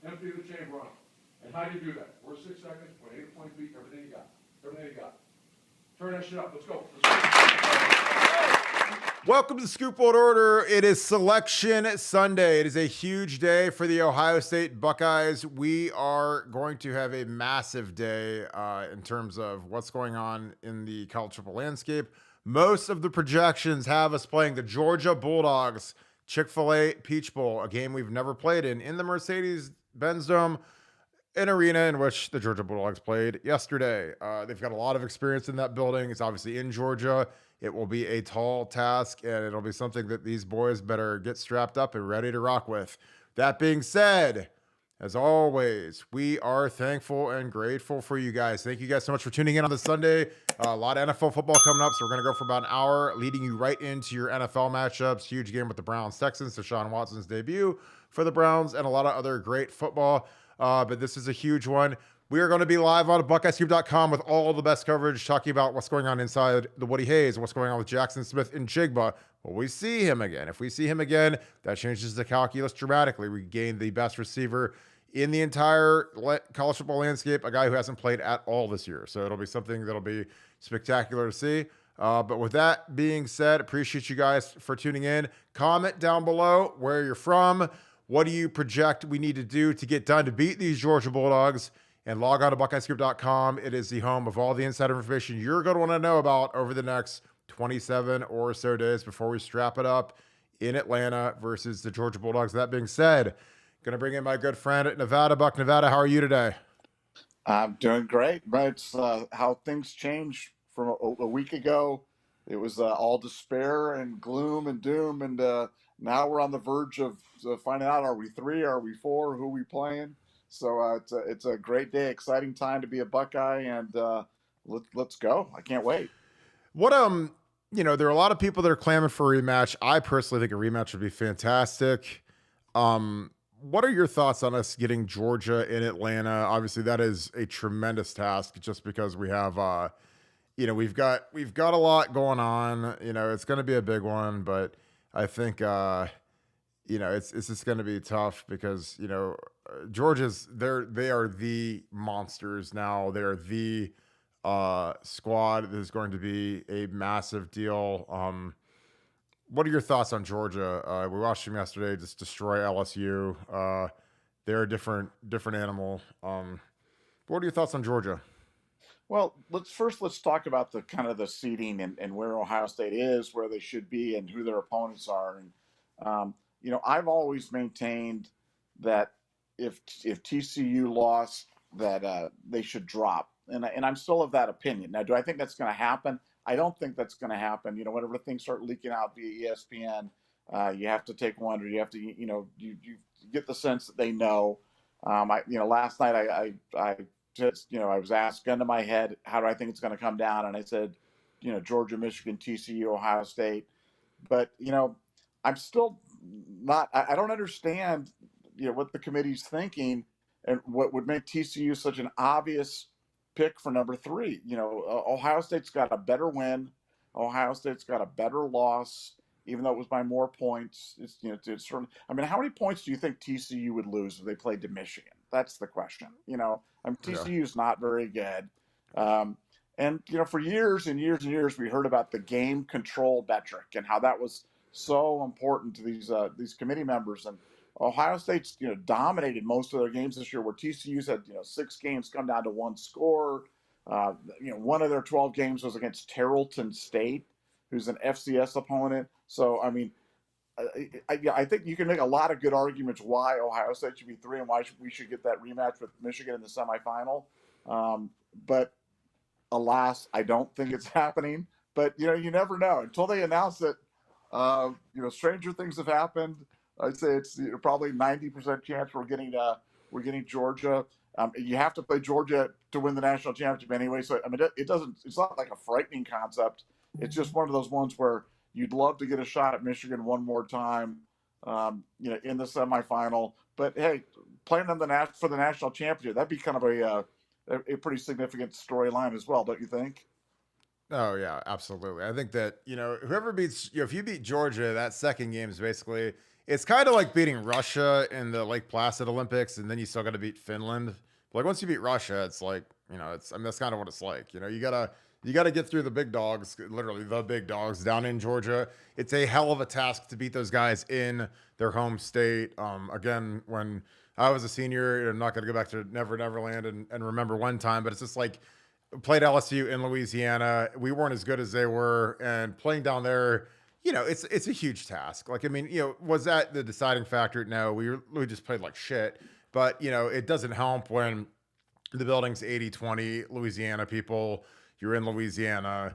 empty the chamber on them. And how do you do that? We're 6 seconds, put 8 points beat, everything you got. Everything you got. Turn that shit up. Let's go. Welcome to Scoop World Order. It is Selection Sunday. It is a huge day for the Ohio State Buckeyes. We are going to have a massive day in terms of what's going on in the college football landscape. Most of the projections have us playing the Georgia Bulldogs Chick-fil-A Peach Bowl, a game we've never played in the Mercedes-Benz Dome, an arena in which the Georgia Bulldogs played yesterday. They've got a lot of experience in that building. It's obviously in Georgia. It will be a tall task, and it'll be something that these boys better get strapped up and ready to rock with. That being said, as always, we are thankful and grateful for you guys. Thank you guys so much for tuning in on this Sunday. A lot of NFL football coming up, so we're going to go for about an hour, leading you right into your NFL matchups. Huge game with the Browns-Texans, Deshaun Watson's debut for the Browns, and a lot of other great football. But this is a huge one. We are going to be live on BuckeyesCube.com with all the best coverage, talking about what's going on inside the Woody Hayes, what's going on with Jaxon, Smith-Njigba. Will we see him again? If we see him again, that changes the calculus dramatically. We gain the best receiver in the entire college football landscape, a guy who hasn't played at all this year. So it'll be something that'll be spectacular to see. But with that being said, appreciate you guys for tuning in. Comment down below where you're from. What do you project we need to do to get done to beat these Georgia Bulldogs? And log on to BuckeyesCube.com. It is the home of all the insider information you're going to want to know about over the next 27 or so days before we strap it up in Atlanta versus the Georgia Bulldogs. That being said, going to bring in my good friend at Nevada. Buck, Nevada, how are you today? I'm doing great. But it's how things change from a week ago. It was all despair and gloom and doom. And now we're on the verge of finding out, are we 3, are we 4, who are we playing? So it's a great day, exciting time to be a Buckeye, and let's go. I can't wait. What there are a lot of people that are clamoring for a rematch. I personally think a rematch would be fantastic. What are your thoughts on us getting Georgia in Atlanta? Obviously, that is a tremendous task, just because we have we've got a lot going on. It's going to be a big one, but I think it's just going to be tough because Georgia's they are the monsters now. They're the squad that is going to be a massive deal. What are your thoughts on Georgia? We watched them yesterday just destroy LSU. They're a different animal. What are your thoughts on Georgia? Well, let's talk about the kind of the seeding and where Ohio State is, where they should be, and who their opponents are. And I've always maintained that if TCU lost, that they should drop, and I'm still of that opinion. Now, do I think that's going to happen? I don't think that's going to happen. Whenever things start leaking out via ESPN, you have to take one, or you have to, you get the sense that they know. Last night I just, I was asked, gun to my head, how do I think it's going to come down? And I said, Georgia, Michigan, TCU, Ohio State. But, I'm still not, I don't understand, what the committee's thinking and what would make TCU such an obvious pick for number 3. Ohio State's got a better win. Ohio State's got a better loss, even though it was by more points. It's how many points do you think TCU would lose if they played to Michigan? That's the question. TCU is not very good. And for years and years and years, we heard about the game control metric and how that was so important to these committee members. And Ohio State's dominated most of their games this year, where TCU's had 6 games come down to 1 score. One of their 12 games was against Tarleton State, who's an FCS opponent. So I think you can make a lot of good arguments why Ohio State should be 3 and why we should get that rematch with Michigan in the semifinal. But alas, I don't think it's happening. But you never know until they announce it. Stranger things have happened. I'd say it's probably 90% chance we're getting Georgia. You have to play Georgia to win the national championship anyway. So it's not like a frightening concept. It's just one of those ones where you'd love to get a shot at Michigan one more time, in the semifinal. But hey, playing them for the national championship, that'd be kind of a pretty significant storyline as well, don't you think? Oh yeah, absolutely. I think that, whoever beats, if you beat Georgia, that second game is basically, it's kind of like beating Russia in the Lake Placid Olympics, and then you still got to beat Finland. But like once you beat Russia, it's like, it's, I mean, that's kind of what it's like. You gotta get through the big dogs, literally the big dogs down in Georgia. It's a hell of a task to beat those guys in their home state. Again, when I was a senior, I'm not going to go back to Never Neverland and remember one time, but it's just like played LSU in Louisiana. We weren't as good as they were, and playing down there, it's a huge task. Like, I mean, was that the deciding factor? No, we just played like shit. But, it doesn't help when the building's 80-20 Louisiana people. You're in Louisiana.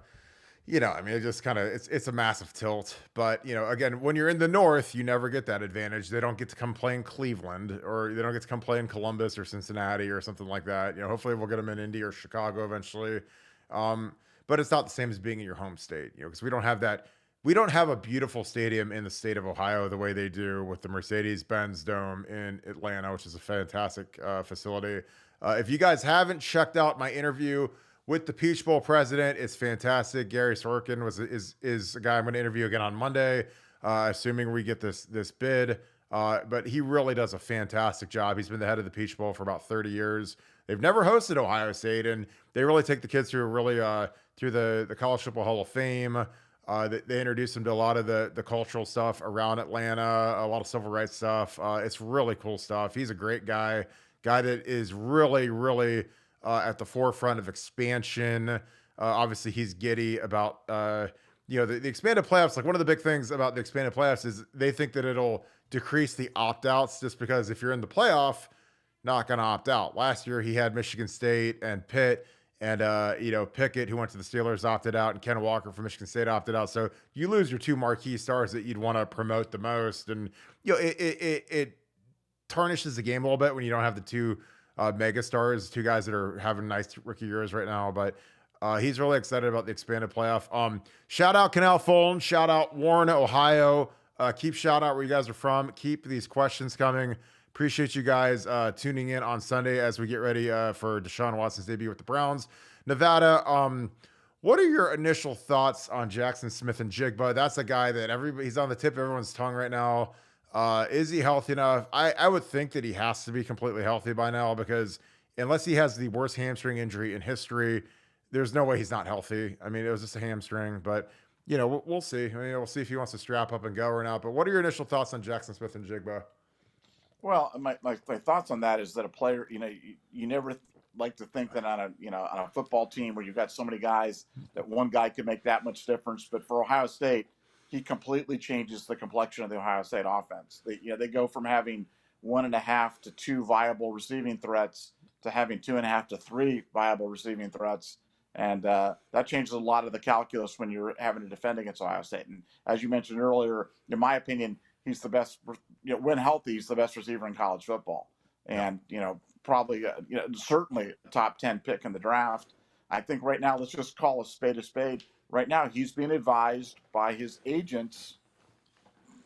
I mean, it just kind of, it's a massive tilt. But, again, when you're in the North, you never get that advantage. They don't get to come play in Cleveland, or they don't get to come play in Columbus or Cincinnati or something like that. Hopefully we'll get them in Indy or Chicago eventually. But it's not the same as being in your home state, because we don't have that. We don't have a beautiful stadium in the state of Ohio the way they do with the Mercedes-Benz Dome in Atlanta, which is a fantastic facility. If you guys haven't checked out my interview with the Peach Bowl president, it's fantastic. Gary Sorkin is a guy I'm going to interview again on Monday, assuming we get this bid. But he really does a fantastic job. He's been the head of the Peach Bowl for about 30 years. They've never hosted Ohio State, and they really take the kids through through the College Football Hall of Fame. They introduced them to a lot of the cultural stuff around Atlanta, a lot of civil rights stuff. It's really cool stuff. He's a great guy that is really, really at the forefront of expansion. Obviously, he's giddy about the expanded playoffs. Like, one of the big things about the expanded playoffs is they think that it'll decrease the opt-outs, just because if you're in the playoff, not going to opt out. Last year, he had Michigan State and Pitt. And, Pickett, who went to the Steelers, opted out, and Ken Walker from Michigan State opted out. So you lose your two marquee stars that you'd want to promote the most. And, it tarnishes the game a little bit when you don't have the two mega stars, two guys that are having nice rookie years right now. But he's really excited about the expanded playoff. Shout out Canal Fulton. Shout out Warren, Ohio. Keep shout out where you guys are from. Keep these questions coming. Appreciate you guys tuning in on Sunday as we get ready for Deshaun Watson's debut with the Browns. Nevada, what are your initial thoughts on Jaxon Smith-Njigba? That's a guy that he's on the tip of everyone's tongue right now. Is he healthy enough? I would think that he has to be completely healthy by now, because unless he has the worst hamstring injury in history, there's no way he's not healthy. I mean, it was just a hamstring, but we'll see. I mean, we'll see if he wants to strap up and go or not. But what are your initial thoughts on Jaxon Smith-Njigba? Well, my thoughts on that is that a player, you never like to think that on a football team where you've got so many guys, that one guy could make that much difference. But for Ohio State, he completely changes the complexion of the Ohio State offense. They go from having 1.5 to 2 viable receiving threats to having 2.5 to 3 viable receiving threats. And that changes a lot of the calculus when you're having to defend against Ohio State. And as you mentioned earlier, in my opinion, he's the best, when healthy, he's the best receiver in college football. And, probably, certainly a top 10 pick in the draft. I think right now, let's just call a spade a spade. Right now, he's being advised by his agents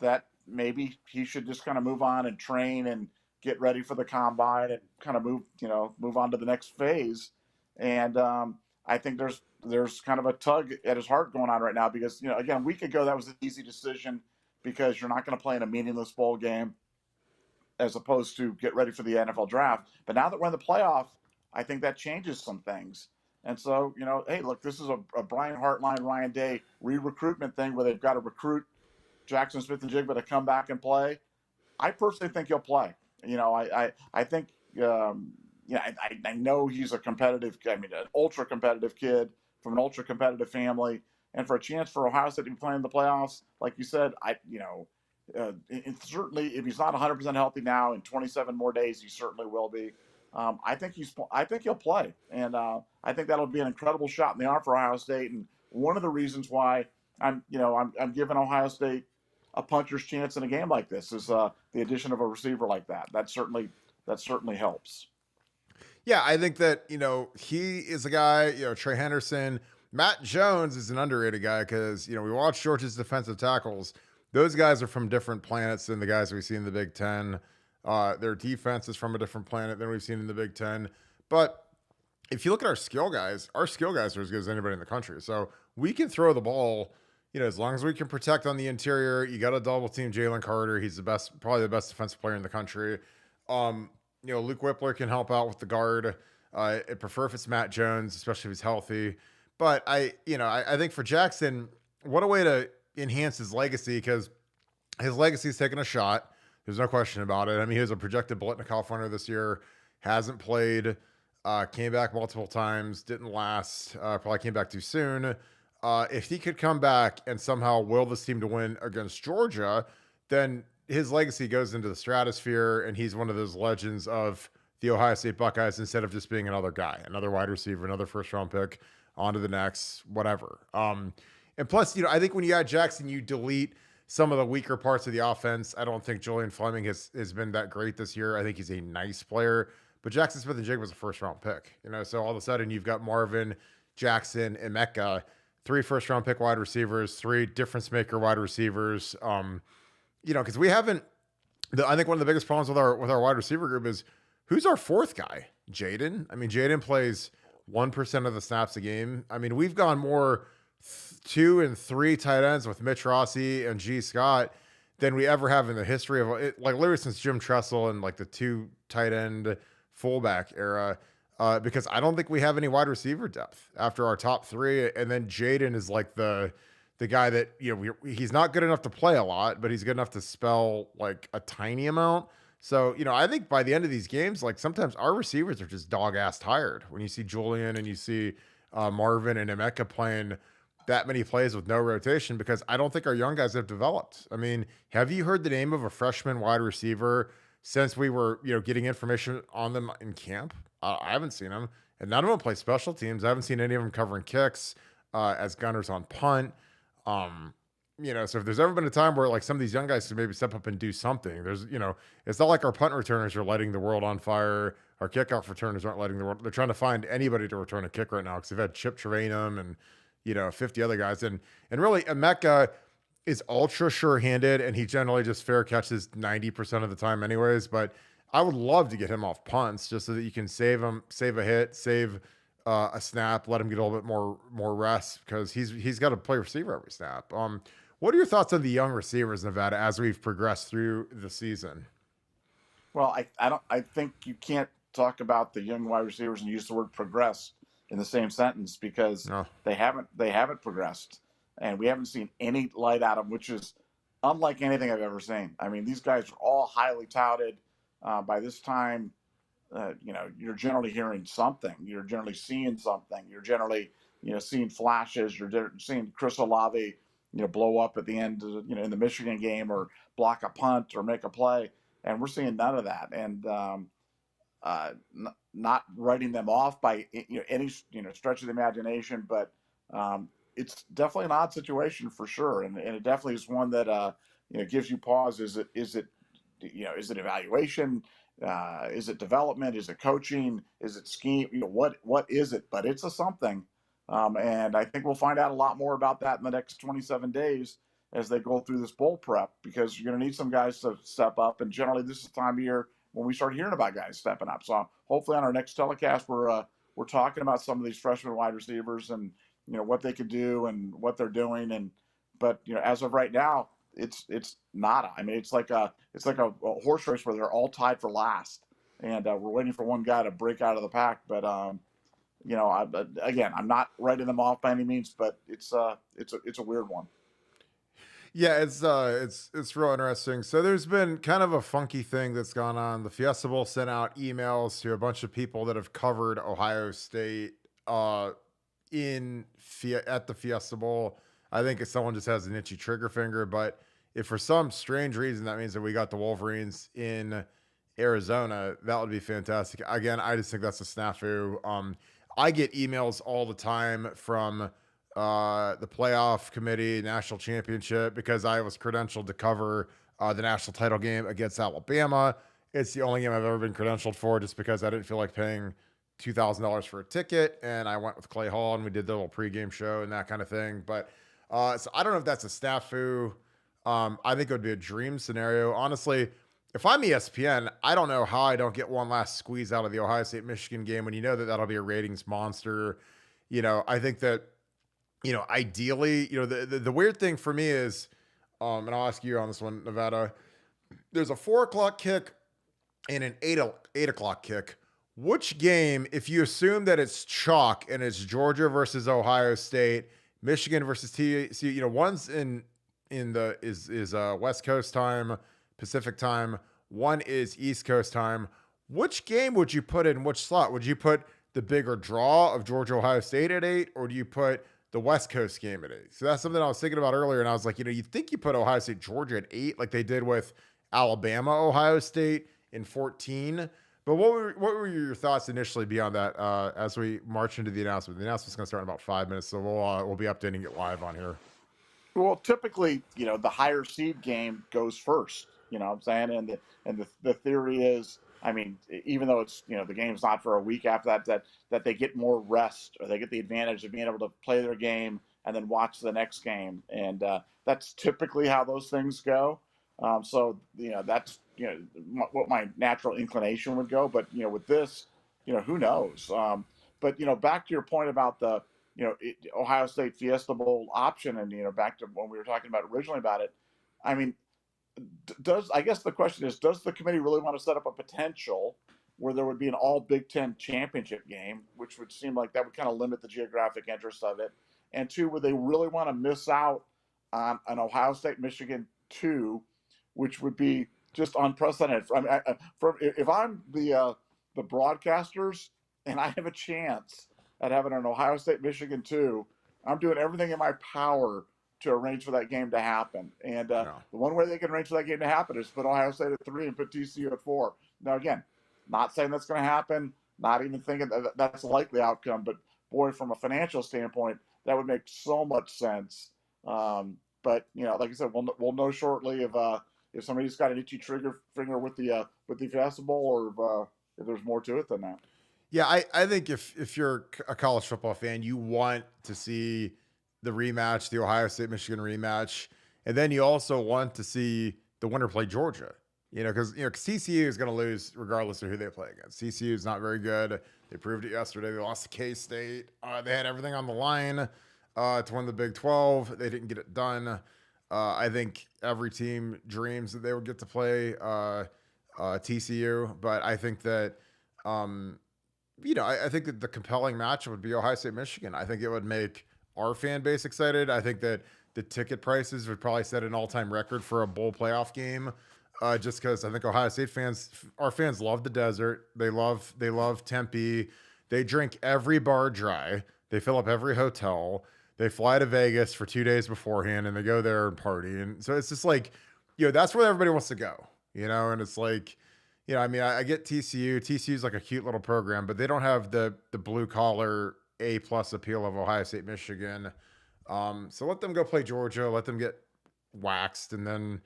that maybe he should just kind of move on and train and get ready for the combine and kind of move on to the next phase. And I think there's kind of a tug at his heart going on right now, because, again, a week ago, that was an easy decision, because you're not going to play in a meaningless bowl game as opposed to get ready for the NFL draft. But now that we're in the playoff, I think that changes some things. And so, hey, look, this is a Brian Hartline, Ryan Day re-recruitment thing where they've got to recruit Jaxon Smith-Njigba to come back and play. I personally think he'll play. I think, I know he's a competitive, an ultra competitive kid from an ultra competitive family. And for a chance for Ohio State to be playing in the playoffs, like you said, certainly if he's not 100% healthy now, in 27 more days, he certainly will be. I think he'll play, and I think that'll be an incredible shot in the arm for Ohio State. And one of the reasons why I'm giving Ohio State a puncher's chance in a game like this is the addition of a receiver like that. That certainly helps. Yeah, I think that he is a guy. Trey Henderson. Matt Jones is an underrated guy, because, we watch Georgia's defensive tackles. Those guys are from different planets than the guys we see in the Big Ten. Their defense is from a different planet than we've seen in the Big Ten. But if you look at our skill guys are as good as anybody in the country. So we can throw the ball, as long as we can protect on the interior, you got to double team Jalen Carter. He's probably the best defensive player in the country. Luke Whippler can help out with the guard. I prefer if it's Matt Jones, especially if he's healthy. But I think for Jaxon, what a way to enhance his legacy, because his legacy is taking a shot. There's no question about it. I mean, he was a projected Biletnikoff winner this year, hasn't played, came back multiple times, didn't last, probably came back too soon. If he could come back and somehow will this team to win against Georgia, then his legacy goes into the stratosphere, and he's one of those legends of the Ohio State Buckeyes instead of just being another guy, another wide receiver, another first-round pick, on to the next, whatever. And plus, I think when you add Jaxon, you delete some of the weaker parts of the offense. I don't think Julian Fleming has been that great this year. I think he's a nice player, but Jaxon Smith-Njigba was a first-round pick. So all of a sudden you've got Marvin, Jaxon, and Emeka, 3 first-round pick wide receivers, 3 difference-maker wide receivers. Because we haven't. I think one of the biggest problems with our wide receiver group is who's our 4th guy? Jaden. I mean, Jaden plays 1% of the snaps a game. I mean, we've gone more 2 and 3 tight ends with Mitch Rossi and G. Scott than we ever have in the history of it, like literally since Jim Tressel and like the 2 tight end fullback era. Because I don't think we have any wide receiver depth after our top 3. And then Jaden is like the guy that, he's not good enough to play a lot, but he's good enough to spell like a tiny amount. So, I think by the end of these games, like sometimes our receivers are just dog ass tired when you see Julian and you see Marvin and Emeka playing that many plays with no rotation, because I don't think our young guys have developed. I mean, have you heard the name of a freshman wide receiver since we were, getting information on them in camp? I haven't seen them, and none of them play special teams. I haven't seen any of them covering kicks as gunners on punt. So if there's ever been a time where like some of these young guys can maybe step up and do something, there's, it's not like our punt returners are lighting the world on fire. Our kickoff returners aren't lighting the world. They're trying to find anybody to return a kick right now because they've had Chip Travanum and 50 other guys. And really, Emeka is ultra sure-handed, and he generally just fair catches 90% of the time anyways. But I would love to get him off punts just so that you can save him, save a hit, save a snap, let him get a little bit more rest, because he's got to play receiver every snap. What are your thoughts on the young receivers in Nevada as we've progressed through the season? Well, I think you can't talk about the young wide receivers and use the word progress in the same sentence, because they haven't progressed, and we haven't seen any light out of them, which is unlike anything I've ever seen. I mean, these guys are all highly touted. By this time, you're generally hearing something. You're generally seeing something. You're generally, seeing flashes. You're seeing Chris Olave, blow up at the end of, in the Michigan game, or block a punt or make a play. And we're seeing none of that. And not writing them off by any stretch of the imagination, but it's definitely an odd situation for sure, and it definitely is one that gives you pause. Is it evaluation? Is it development? Is it coaching? Is it scheme? What is it? But it's a something, and I think we'll find out a lot more about that in the next 27 days as they go through this bowl prep, because you're going to need some guys to step up, and generally this is the time of year when we start hearing about guys stepping up. So hopefully on our next telecast, we're talking about some of these freshman wide receivers and what they could do and what they're doing. But as of right now, it's nada. I mean, it's like a horse race where they're all tied for last, and we're waiting for one guy to break out of the pack. But again, I'm not writing them off by any means, but it's a weird one. Yeah, it's real interesting. So there's been kind of a funky thing that's gone on. The Fiesta Bowl sent out emails to a bunch of people that have covered Ohio State at the Fiesta Bowl. I think if someone just has an itchy trigger finger, but if for some strange reason that means that we got the Wolverines in Arizona, that would be fantastic. Again, I just think that's a snafu. I get emails all the time from the playoff committee, national championship, because I was credentialed to cover the national title game against Alabama. It's the only game I've ever been credentialed for, just because I didn't feel like paying $2,000 for a ticket, and I went with Clay Hall and we did the little pregame show and that kind of thing. But so I don't know if that's a snafu. I think it would be a dream scenario. Honestly, if I'm ESPN, I don't know how I don't get one last squeeze out of the Ohio State-Michigan game when you know that that'll be a ratings monster. I think that ideally, the weird thing for me is, and I'll ask you on this one, Nevada. There's a 4 o'clock kick and an 8 o'clock kick. Which game, if you assume that it's chalk and it's Georgia versus Ohio State, Michigan versus TCU, one's in the is West Coast time, Pacific time, one is East Coast time. Which game would you put in which slot? Would you put the bigger draw of Georgia Ohio State at 8, or do you put the West Coast game at 8? So that's something I was thinking about earlier, and I was like, you think you put Ohio State Georgia at 8 like they did with Alabama Ohio State in 14. But what were your thoughts initially beyond that as we march into the announcement? The announcement's going to start in about 5 minutes, so we'll be updating it live on here. Well, typically, the higher seed game goes first. You know what I'm saying? And the theory is, I mean, even though it's the game's not for a week after that they get more rest, or they get the advantage of being able to play their game and then watch the next game, and that's typically how those things go. So that's what my natural inclination would go, but with this, who knows? But back to your point about the Ohio State Fiesta Bowl option, and back to when we were talking about originally about it. I mean, I guess the question is, does the committee really want to set up a potential where there would be an all Big Ten championship game, which would seem like that would kind of limit the geographic interest of it? And two, would they really want to miss out on an Ohio State Michigan 2, which would be just unprecedented? I mean, if I'm the broadcasters and I have a chance at having an Ohio State Michigan 2, I'm doing everything in my power to arrange for that game to happen. And the one way they can arrange for that game to happen is put Ohio State at 3 and put TCU at 4. Now, again, not saying that's going to happen, not even thinking that's a likely outcome, but boy, from a financial standpoint, that would make so much sense. But like I said, we'll know shortly if somebody's got an itchy trigger finger with the Fiesta Bowl, or if there's more to it than that. Yeah, I think if you're a college football fan, you want to see the rematch, the Ohio State Michigan rematch, and then you also want to see the winner play Georgia. Because TCU is going to lose regardless of who they play against. TCU is not very good. They proved it yesterday. They lost to K-State. They had everything on the line to win the Big 12. They didn't get it done. I think every team dreams that they would get to play TCU, but I think that I think that the compelling match would be Ohio State Michigan. I think it would make our fan base excited. I think that the ticket prices would probably set an all-time record for a bowl playoff game. Just because I think Ohio State our fans love the desert. They love Tempe. They drink every bar dry. They fill up every hotel. They fly to Vegas for 2 days beforehand, and they go there and party. And so it's just like, that's where everybody wants to go, and it's like, I mean, I get TCU. TCU's like a cute little program, but they don't have the blue collar A+ appeal of Ohio State, Michigan. So let them go play Georgia. Let them get waxed, and then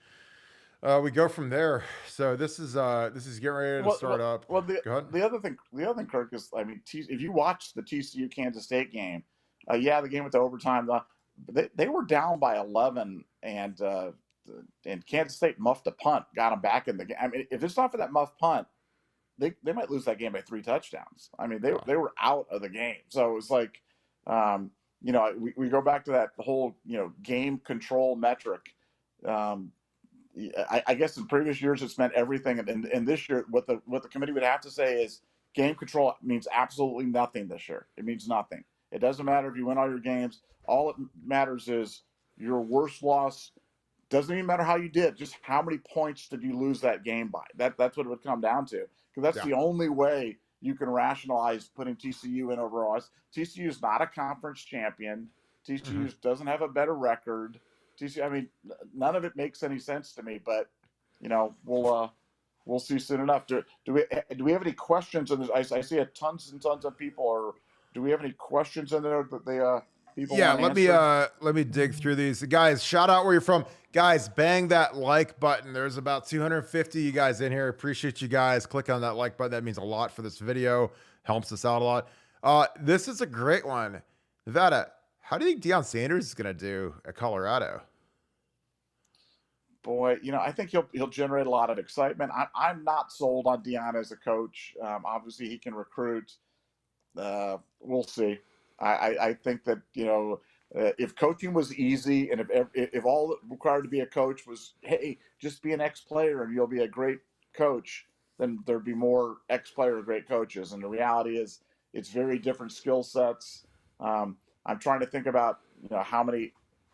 we go from there. So this is getting ready to start up. Well, go ahead. The other thing, Kirk, is, I mean, if you watch the TCU Kansas State game, the game went to overtime. They were down by 11, and Kansas State muffed a punt, got them back in the game. I mean, if it's not for that muff punt, they might lose that game by 3 touchdowns. I mean, they were out of the game. So it was like, we go back to that whole game control metric. I guess in previous years it's meant everything, and this year what the committee would have to say is game control means absolutely nothing this year. It means nothing. It doesn't matter if you win all your games. All it matters is your worst loss. Doesn't even matter how you did. Just how many points did you lose that game by? That's what it would come down to, because that's the only way you can rationalize putting TCU in over us. TCU is not a conference champion. TCU doesn't have a better record. TCU, I mean, none of it makes any sense to me. But we'll see soon enough. Do we have any questions? And I see tons and tons of people. Or do we have any questions in there that they people? Yeah, want answered? let me dig through these. Guys, shout out where you're from. Guys, bang that like button. There's about 250 you guys in here. Appreciate you guys. Click on that like button. That means a lot for this video. Helps us out a lot. This is a great one. Nevada, how do you think Deion Sanders is going to do at Colorado? Boy, I think he'll generate a lot of excitement. I'm not sold on Deion as a coach. Obviously, he can recruit. We'll see. I think that if coaching was easy, and if all required to be a coach was, hey, just be an ex-player and you'll be a great coach, then there'd be more ex-player great coaches. And the reality is, it's very different skill sets. I'm trying to think about how many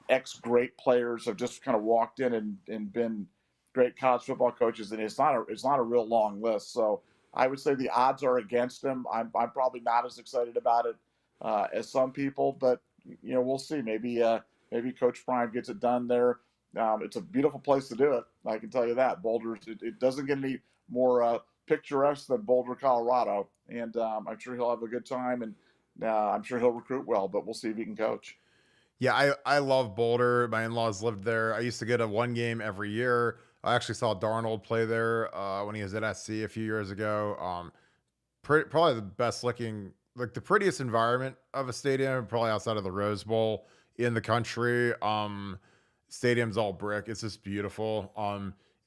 ex-great players have just kind of walked in and been great college football coaches, and it's not a real long list. So I would say the odds are against him. I'm probably not as excited about it as some people, but we'll see. Maybe Coach Prime gets it done there. It's a beautiful place to do it. I can tell you that. Boulder, it doesn't get any more picturesque than Boulder, Colorado, and I'm sure he'll have a good time, and I'm sure he'll recruit well. But we'll see if he can coach. Yeah, I love Boulder. My in-laws lived there. I used to get a one game every year. I actually saw Darnold play there when he was at SC a few years ago. Probably the best looking, like the prettiest environment of a stadium, probably outside of the Rose Bowl in the country. Stadium's all brick. It's just beautiful.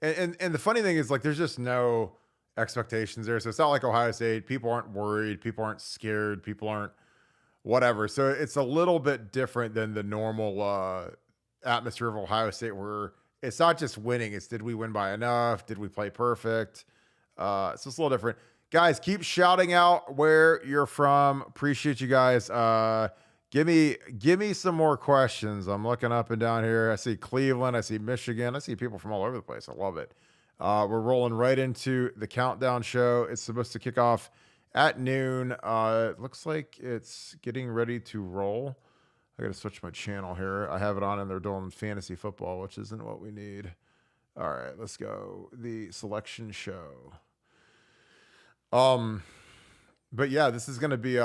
And the funny thing is, like, there's just no expectations there. So it's not like Ohio State. People aren't worried. People aren't scared. People aren't whatever. So it's a little bit different than the normal atmosphere of Ohio State, where it's not just winning. It's, did we win by enough? Did we play perfect? So it's a little different. Guys, keep shouting out where you're from. Appreciate you guys. Give me some more questions. I'm looking up and down here. I see Cleveland. I see Michigan. I see people from all over the place. I love it. We're rolling right into the countdown show. It's supposed to kick off at noon. It looks like it's getting ready to roll. I got to switch my channel here. I have it on and they're doing fantasy football, which isn't what we need. All right, let's go. The selection show. But yeah, this is gonna be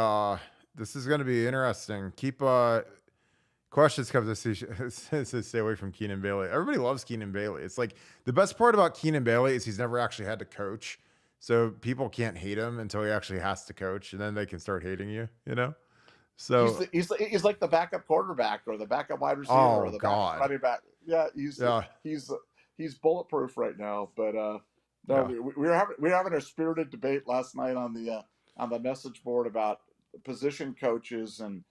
interesting. Keep questions coming to stay away from Keenan Bailey. Everybody loves Keenan Bailey. It's like the best part about Keenan Bailey is he's never actually had to coach, so people can't hate him until he actually has to coach, and then they can start hating you. So he's like the backup quarterback or the backup wide receiver or the backup running back. Yeah, he's bulletproof right now. But we were having a spirited debate last night on the message board about position coaches, and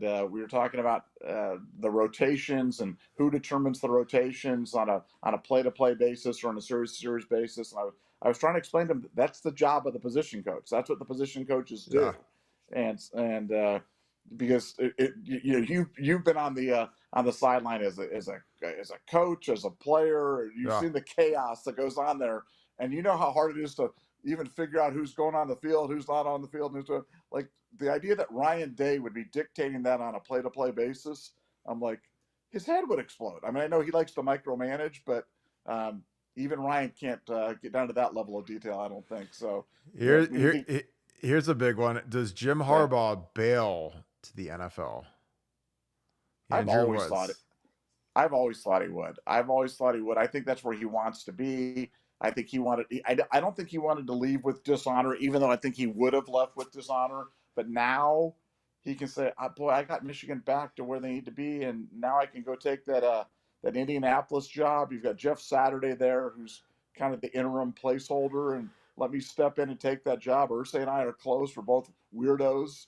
we were talking about the rotations and who determines the rotations on a play-to-play basis or on a series basis. And I was trying to explain to them that's the job of the position coach. That's what the position coaches do. Yeah. And because you've been on the sideline as a coach, as a player, you've seen the chaos that goes on there, and you know how hard it is to even figure out who's going on the field, who's not on the field, and who's like the idea that Ryan Day would be dictating that on a play-to-play basis. I'm like, his head would explode. I mean, I know he likes to micromanage, but even Ryan can't get down to that level of detail, I don't think. So here's a big one. Does Jim Harbaugh bail to the NFL? I've always thought he would. I think that's where he wants to be. I think I don't think he wanted to leave with dishonor, even though I think he would have left with dishonor. But now he can say, boy, I got Michigan back to where they need to be, and now I can go take that Indianapolis job. You've got Jeff Saturday there, who's kind of the interim placeholder, and let me step in and take that job. Ursay and I are close. We're both weirdos.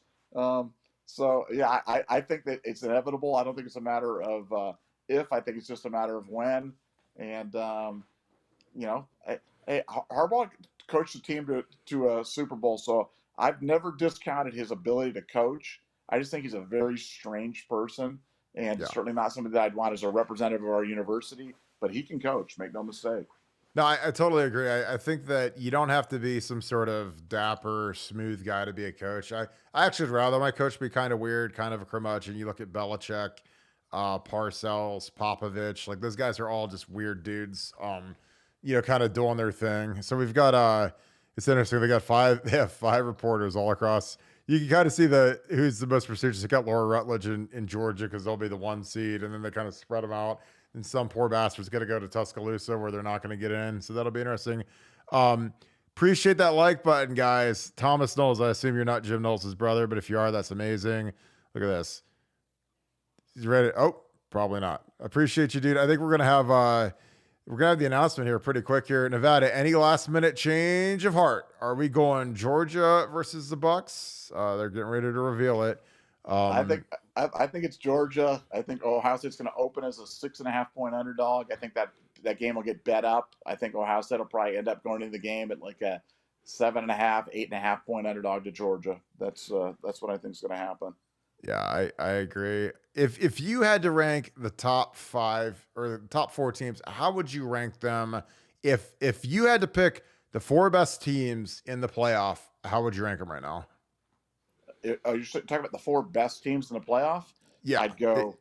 So, yeah, I think that it's inevitable. I don't think it's a matter of if. I think it's just a matter of when. And, Harbaugh coached the team to a Super Bowl, so I've never discounted his ability to coach. I just think he's a very strange person, and certainly not somebody that I'd want as a representative of our university. But he can coach, make no mistake. No, I totally agree. I think that you don't have to be some sort of dapper, smooth guy to be a coach. I actually would rather my coach be kind of weird, kind of a curmudgeon. You look at Belichick, Parcells, Popovich. Like, those guys are all just weird dudes, kind of doing their thing. So we've got, it's interesting. They have five reporters all across. You can kind of see who's the most prestigious. They got Laura Rutledge in Georgia because they'll be the 1 seed, and then they kind of spread them out. And some poor bastard's going to go to Tuscaloosa where they're not going to get in. So that'll be interesting. Appreciate that like button, guys. Thomas Knowles, I assume you're not Jim Knowles' brother, but if you are, that's amazing. Look at this. He's ready. Oh, probably not. Appreciate you, dude. I think we're going to have the announcement here pretty quick here. Nevada, any last minute change of heart? Are we going Georgia versus the Bucks? They're getting ready to reveal it. I Um, think I think it's Georgia. I think Ohio State's going to open as a 6.5 point underdog. I think that game will get bet up. I think Ohio State will probably end up going into the game at like a 7.5, 8.5 point underdog to Georgia. That's what I think is going to happen. yeah, I agree. If you had to rank the top 5 or the top 4 teams, how would you rank them? If you had to pick the 4 best teams in the playoff, how would you rank them right now? Are you talking about the 4 best teams in the playoff? Yeah. I'd go.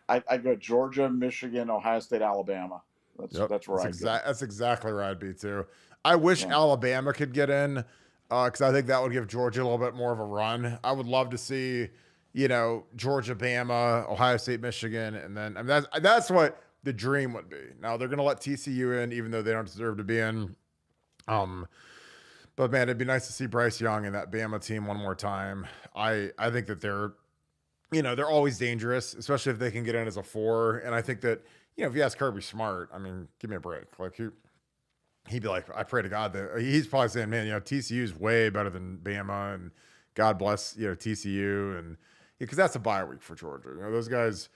I'd go Georgia, Michigan, Ohio State, Alabama. Yep. That's where I'd go. That's exactly where I'd be too. I wish Yeah. Alabama could get in because I think that would give Georgia a little bit more of a run. I would love to see, Georgia, Bama, Ohio State, Michigan, and then that's what the dream would be. Now they're going to let TCU in, even though they don't deserve to be in. But man, it'd be nice to see Bryce Young and that Bama team one more time. I think that they're always dangerous, especially if they can get in as a 4. And I think that, if you ask Kirby Smart, I mean, give me a break. Like he'd be like, I pray to God that he's probably saying, man, TCU is way better than Bama, and God bless, TCU, and because that's a bye week for Georgia. Those guys,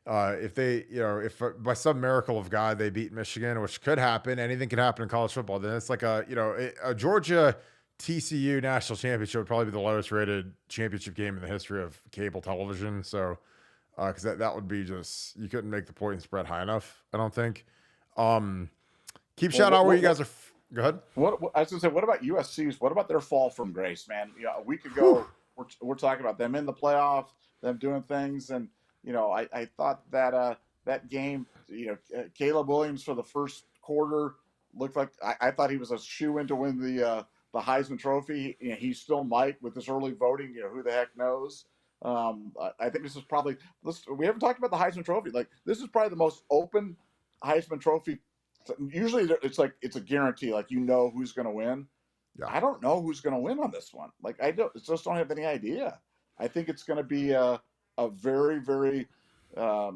if they, if by some miracle of God they beat Michigan, which could happen, anything could happen in college football, then it's like a Georgia TCU national championship would probably be the lowest rated championship game in the history of cable television. So, because that would be just, you couldn't make the point spread high enough, I don't think. Keep shouting out where you guys are. Go ahead. What I was gonna say? What about USC's? What about their fall from grace, man? A week ago, we're talking about them in the playoff, them doing things, and I thought that that game, Caleb Williams for the first quarter looked like I thought he was a shoe-in to win the Heisman Trophy. He still might with this early voting. Who the heck knows? I think this is probably. We haven't talked about the Heisman Trophy. Like, this is probably the most open Heisman Trophy. Usually it's a guarantee, like who's going to win. Yeah. I don't know who's going to win on this one. Like, just don't have any idea. I think it's going to be a very, very, I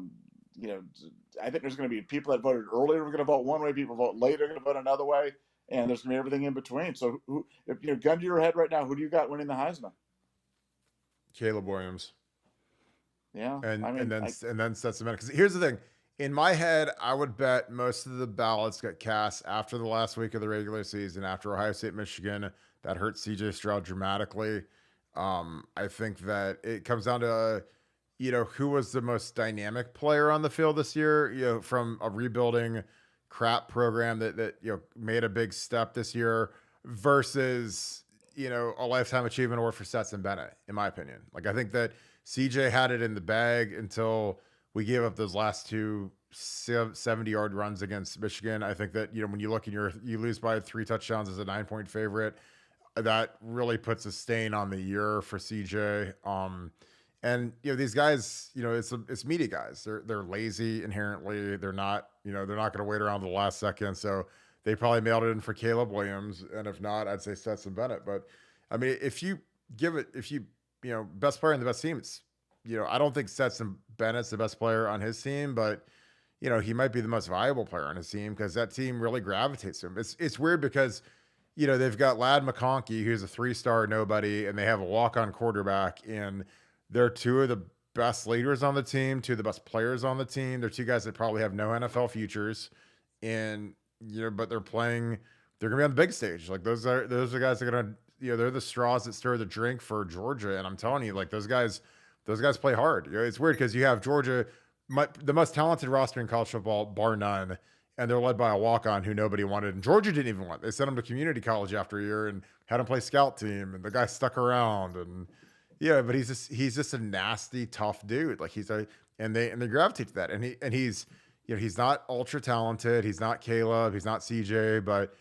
think there's going to be people that voted earlier are going to vote one way, people vote later are going to vote another way, and there's going to be everything in between. So, if gun to your head right now, who do you got winning the Heisman? Caleb Williams. Yeah, and then sets them in. Because here's the thing. In my head, I would bet most of the ballots got cast after the last week of the regular season, after Ohio State, Michigan. That hurt CJ Stroud dramatically. I think that it comes down to, who was the most dynamic player on the field this year, from a rebuilding crap program that made a big step this year versus, a lifetime achievement award for Stetson Bennett, in my opinion. Like, I think that CJ had it in the bag until we gave up those last 2 70-yard runs against Michigan. I think that, when you look and you lose by 3 touchdowns as a 9-point favorite, that really puts a stain on the year for CJ. And these guys, it's media guys. They're lazy inherently. They're not going to wait around to the last second. So they probably mailed it in for Caleb Williams, and if not, I'd say Stetson Bennett. But I mean, if you best player in the best team, it's I don't think Stetson Bennett's the best player on his team, but he might be the most valuable player on his team because that team really gravitates to him. It's weird because they've got Ladd McConkey, who's a 3-star nobody, and they have a walk-on quarterback, and they're 2 of the best leaders on the team, 2 of the best players on the team. They're 2 guys that probably have no NFL futures, and but they're going to be on the big stage. Like, those are guys that are going to they're the straws that stir the drink for Georgia, and I'm telling you, like, those guys play hard. It's weird because you have Georgia, the most talented roster in college football, bar none, and they're led by a walk-on who nobody wanted. And Georgia didn't even want. They sent him to community college after a year and had him play scout team, and the guy stuck around. And but he's just a nasty, tough dude. Like, and they gravitate to that. And he's he's not ultra talented. He's not Caleb. He's not CJ. But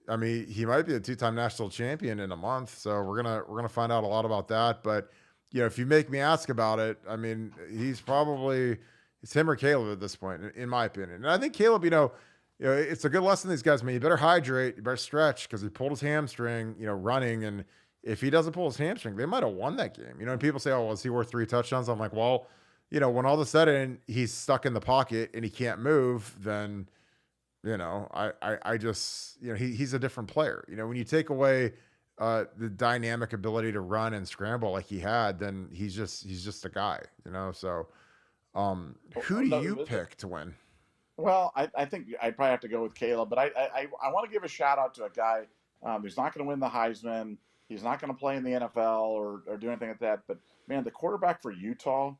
I mean, he might be a 2-time national champion in a month. So we're gonna find out a lot about that. But if you make me ask about it, I mean, it's him or Caleb at this point, in my opinion. And I think Caleb, it's a good lesson to these guys. I mean, you better hydrate, you better stretch, because he pulled his hamstring, running. And if he doesn't pull his hamstring, they might have won that game. And people say, oh, well, is he worth 3 touchdowns? I'm like, well, when all of a sudden he's stuck in the pocket and he can't move, then, I just, he's a different player. When you take away the dynamic ability to run and scramble like he had, then he's just a guy, you know. So, who do you pick to win? Well, I think I'd probably have to go with Caleb, but I want to give a shout out to a guy who's not going to win the Heisman. He's not going to play in the NFL or do anything like that. But man, the quarterback for Utah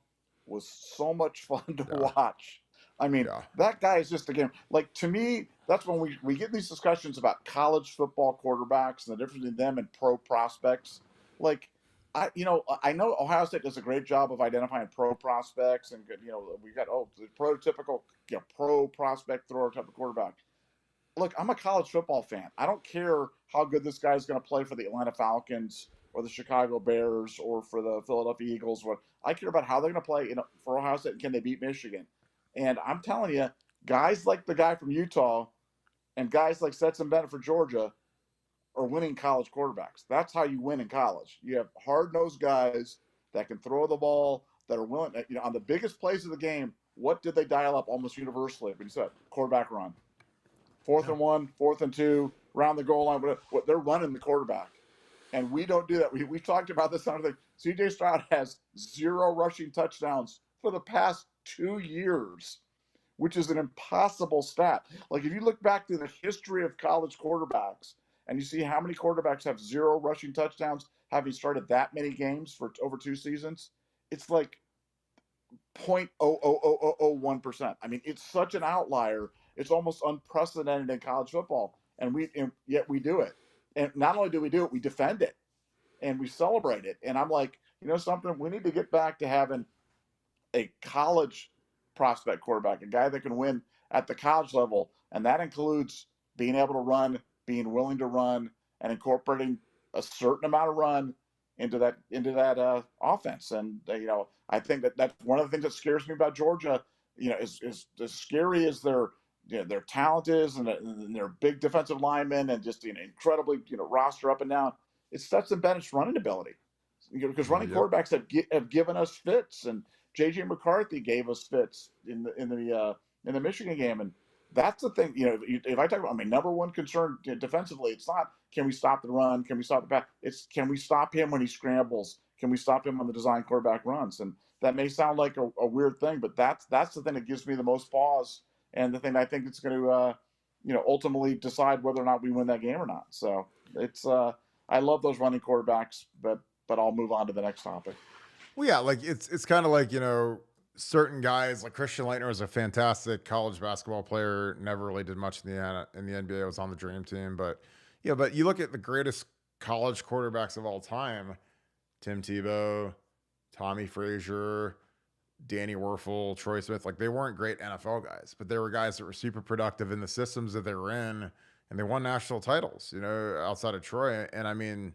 was so much fun to watch. I mean, that guy is just, again, like, to me, that's when we get these discussions about college football quarterbacks and the difference between them and pro prospects. Like, I know Ohio State does a great job of identifying pro prospects, and we got the prototypical pro prospect thrower type of quarterback. Look, I'm a college football fan. I don't care how good this guy's going to play for the Atlanta Falcons or the Chicago Bears or for the Philadelphia Eagles. What I care about how they're going to play for Ohio State. Can they beat Michigan? And I'm telling you, guys like the guy from Utah and guys like Stetson Bennett for Georgia are winning college quarterbacks. That's how you win in college. You have hard-nosed guys that can throw the ball, that are willing, on the biggest plays of the game. What did they dial up almost universally? When you said quarterback run, 4th and 1, 4th and 2, around the goal line. What they're running the quarterback, and we don't do that. We talked about this on the thing. C.J. Stroud has 0 rushing touchdowns for the past 2 years, which is an impossible stat. Like, if you look back through the history of college quarterbacks and you see how many quarterbacks have 0 rushing touchdowns, having started that many games for over 2 seasons, it's like 0.00001%. I mean, it's such an outlier. It's almost unprecedented in college football, and yet we do it. And not only do we do it, we defend it and we celebrate it. And I'm like, something, we need to get back to having a college prospect quarterback, a guy that can win at the college level, and that includes being able to run, being willing to run, and incorporating a certain amount of run into that offense. And I think that's one of the things that scares me about Georgia. Is as scary as their talent is, and their big defensive linemen, and just incredibly roster up and down. It's Stetson Bennett's running ability, because running quarterbacks have given us fits, and J.J. McCarthy gave us fits in the Michigan game, and that's the thing. If I talk about my number one concern defensively, it's not can we stop the run, can we stop the pass. It's can we stop him when he scrambles, can we stop him on the design quarterback runs. And that may sound like a weird thing, but that's the thing that gives me the most pause, and the thing I think it's going to ultimately decide whether or not we win that game or not. So it's I love those running quarterbacks, but I'll move on to the next topic. Well, yeah, like it's kind of like, certain guys like Christian Laettner was a fantastic college basketball player, never really did much in the NBA, was on the dream team. But but you look at the greatest college quarterbacks of all time, Tim Tebow, Tommy Frazier, Danny Werfel, Troy Smith, like they weren't great NFL guys, but they were guys that were super productive in the systems that they were in, and they won national titles, outside of Troy. And I mean,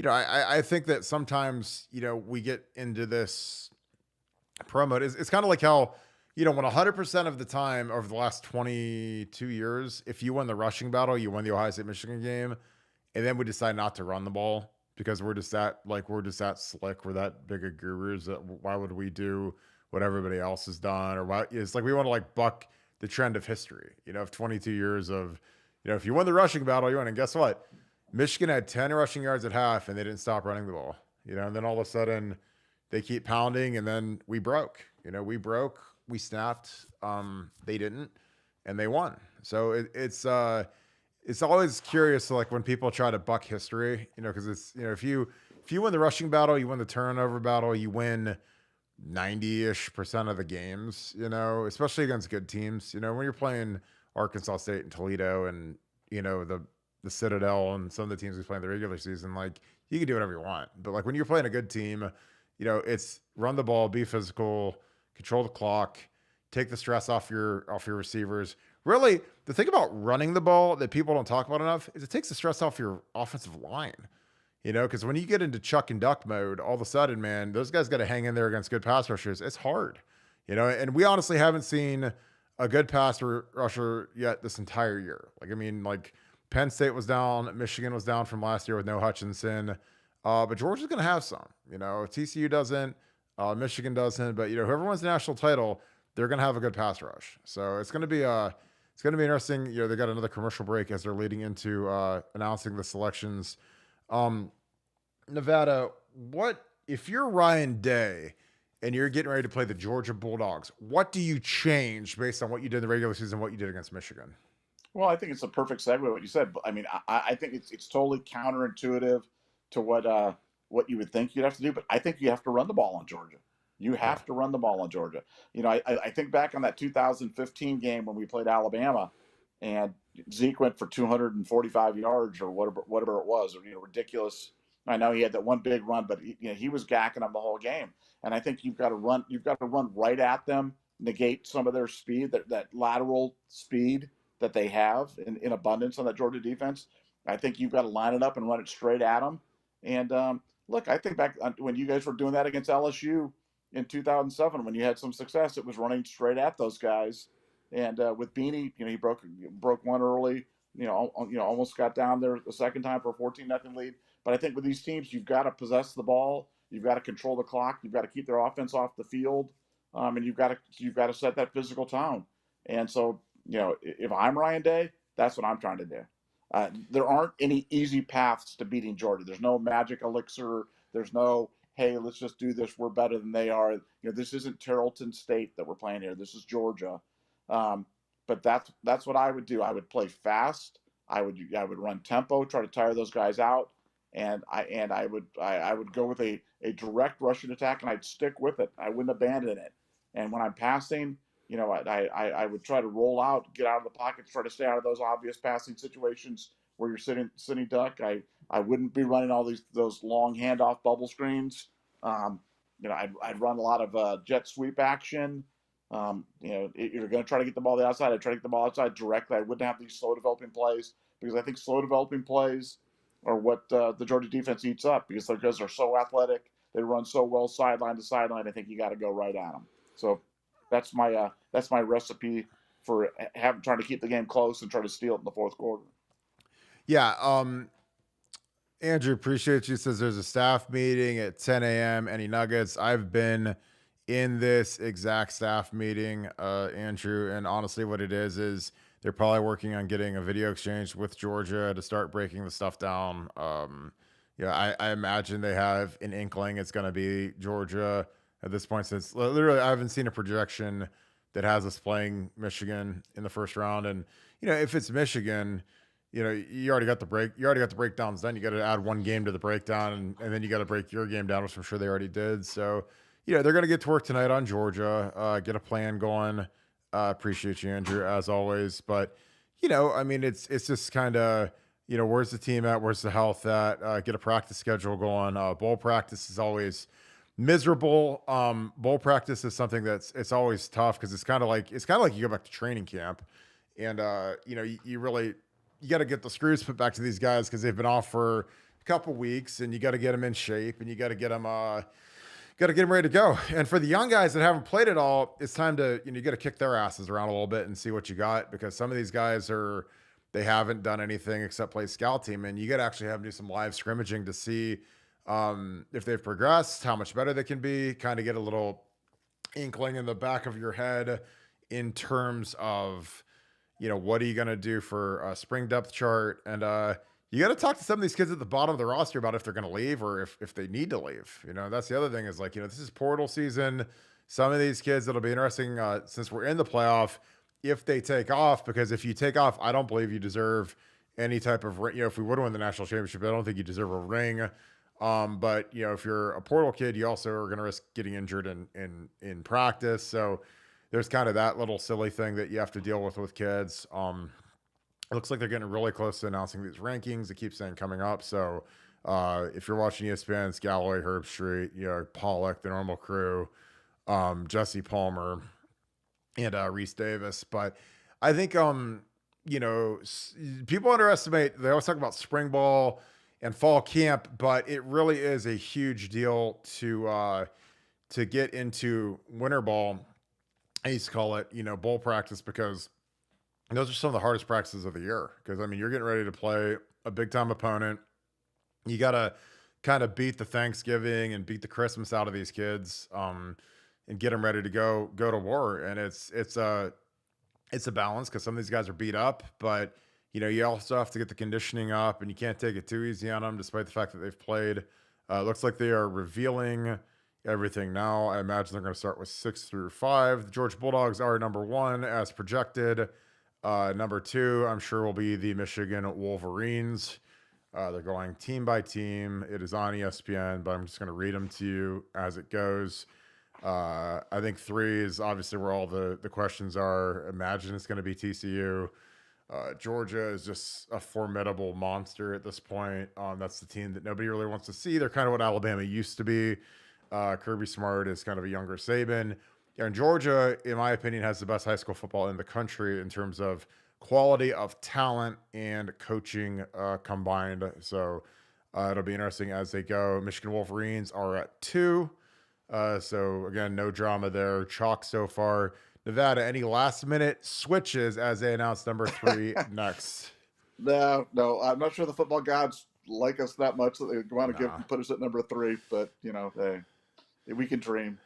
I think that sometimes, we get into this promo. It's kind of like how, when 100% of the time over the last 22 years, if you win the rushing battle, you win the Ohio State Michigan game, and then we decide not to run the ball because we're just that slick, we're that big of gurus that why would we do what everybody else has done, or why it's like we want to buck the trend of history, of 22 years of, if you win the rushing battle, you win. And guess what? Michigan had 10 rushing yards at half, and they didn't stop running the ball, and then all of a sudden they keep pounding, and then we broke, we snapped. They didn't, and they won. So it's always curious, when people try to buck history, because it's, if you win the rushing battle, you win the turnover battle, you win 90-ish% of the games, especially against good teams. When you're playing Arkansas State and Toledo and, the Citadel and some of the teams we play in the regular season, you can do whatever you want. But when you're playing a good team, it's run the ball, be physical, control the clock, take the stress off your receivers. Really, the thing about running the ball that people don't talk about enough is it takes the stress off your offensive line. Because when you get into chuck and duck mode, all of a sudden, man, those guys got to hang in there against good pass rushers. It's hard, and we honestly haven't seen a good pass rusher yet this entire year. Penn State was down, Michigan was down from last year with no Hutchinson, but Georgia's going to have some. TCU doesn't, Michigan doesn't, but whoever wins the national title, they're going to have a good pass rush. So it's going to be interesting. They got another commercial break as they're leading into announcing the selections Nevada, what if you're Ryan Day and you're getting ready to play the Georgia Bulldogs? What do you change based on what you did in the regular season, what you did against Michigan? Well, I think it's a perfect segue what you said. I mean, I think it's totally counterintuitive to what you would think you'd have to do, but I think you have to run the ball on Georgia. You Yeah. have to run the ball on Georgia. You know, I think back on that 2015 game when we played Alabama, and Zeke went for 245 yards or whatever it was, or ridiculous. I know he had that one big run, but he was gacking them the whole game. And I think you've got to run right at them, negate some of their speed, that lateral speed that they have in abundance on that Georgia defense. I think you've got to line it up and run it straight at them. And look, I think back when you guys were doing that against LSU in 2007, when you had some success, it was running straight at those guys. And with Beanie, he broke one early. Almost got down there the second time for a 14-0 lead. But I think with these teams, you've got to possess the ball, you've got to control the clock, you've got to keep their offense off the field, and you've got to set that physical tone. And so, if I'm Ryan Day, that's what I'm trying to do. There aren't any easy paths to beating Georgia. There's no magic elixir. There's no, hey, let's just do this. We're better than they are. This isn't Tarleton State that we're playing here. This is Georgia. But that's what I would do. I would play fast. I would run tempo, try to tire those guys out, and I would go with a direct rushing attack, and I'd stick with it. I wouldn't abandon it. And when I'm passing, I would try to roll out, get out of the pocket, try to stay out of those obvious passing situations where you're sitting duck. I wouldn't be running all those long handoff bubble screens. I'd run a lot of jet sweep action. You're going to try to get the ball to the outside. I'd try to get the ball outside directly. I wouldn't have these slow developing plays because I think slow developing plays are what the Georgia defense eats up because their guys are so athletic. They run so well sideline to sideline. I think you got to go right at them. So that's my recipe for trying to keep the game close and try to steal it in the fourth quarter. Yeah. Andrew, appreciate you. Says there's a staff meeting at 10 a.m. Any nuggets? I've been in this exact staff meeting, Andrew, and honestly, what it is they're probably working on getting a video exchange with Georgia to start breaking the stuff down. I imagine they have an inkling it's going to be Georgia at this point, since literally I haven't seen a projection that has us playing Michigan in the first round. And, if it's Michigan, you already got the breakdowns done. You got to add one game to the breakdown, and then you got to break your game down, which I'm sure they already did. So, they're going to get to work tonight on Georgia, get a plan going. Appreciate you, Andrew, as always. But, it's just kind of, where's the team at? Where's the health at? Get a practice schedule going. Bowl practice is always miserable. Bowl practice is something it's always tough because it's kind of like you go back to training camp, and you got to get the screws put back to these guys because they've been off for a couple weeks, and you got to get them in shape, and you got to get them ready to go. And for the young guys that haven't played at all, it's time to you got to kick their asses around a little bit and see what you got, because some of these guys they haven't done anything except play scout team, and you got to actually have them do some live scrimmaging to see if they've progressed, how much better they can be, kind of get a little inkling in the back of your head in terms of, what are you going to do for a spring depth chart? And you got to talk to some of these kids at the bottom of the roster about if they're going to leave or if they need to leave. That's the other thing is this is portal season. Some of these kids, it'll be interesting since we're in the playoff, if they take off, because if you take off, I don't believe you deserve any type of, if we would win the national championship, I don't think you deserve a ring. But if you're a portal kid, you also are going to risk getting injured in practice. So there's kind of that little silly thing that you have to deal with kids. It looks like they're getting really close to announcing these rankings. It keeps saying coming up. So if you're watching ESPN, it's Galloway, Herb Street, Pollock, the normal crew, Jesse Palmer, and Reese Davis. But I think people underestimate. They always talk about spring ball and fall camp, but it really is a huge deal to get into winter ball. I used to call it, bowl practice, because those are some of the hardest practices of the year. Because you're getting ready to play a big time opponent. You got to kind of beat the Thanksgiving and beat the Christmas out of these kids, and get them ready to go to war. And it's a balance, because some of these guys are beat up, but You also have to get the conditioning up, and you can't take it too easy on them, despite the fact that they've played. Looks like they are revealing everything now. I imagine they're going to start with 6 through 5. The Georgia Bulldogs are number 1 as projected. Number 2, I'm sure, will be the Michigan Wolverines. They're going team by team. It is on ESPN, but I'm just going to read them to you as it goes. I think 3 is obviously where all the questions are. Imagine it's going to be TCU. Georgia is just a formidable monster at this point. That's the team that nobody really wants to see. They're kind of what Alabama used to be. Kirby Smart is kind of a younger Saban. And Georgia, in my opinion, has the best high school football in the country in terms of quality of talent and coaching combined. So it'll be interesting as they go. Michigan Wolverines are at 2. So again, no drama there. Chalk so far. Nevada, any last minute switches as they announce number 3 next? No, I'm not sure the football gods like us that much that they want to put us at number 3, but we can dream.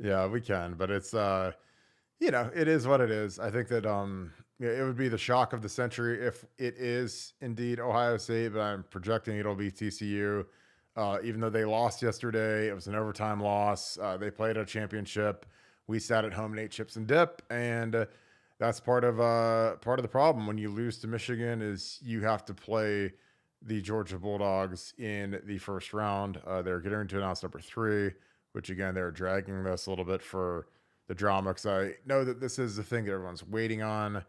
Yeah, we can, but it's it is what it is. I think that it would be the shock of the century if it is indeed Ohio State, but I'm projecting it'll be TCU. Even though they lost yesterday, it was an overtime loss. They played a championship. We sat at home and ate chips and dip, and that's part of the problem when you lose to Michigan is you have to play the Georgia Bulldogs in the first round. They're getting to announce number 3, which again they're dragging this a little bit for the drama because I know that this is the thing that everyone's waiting on.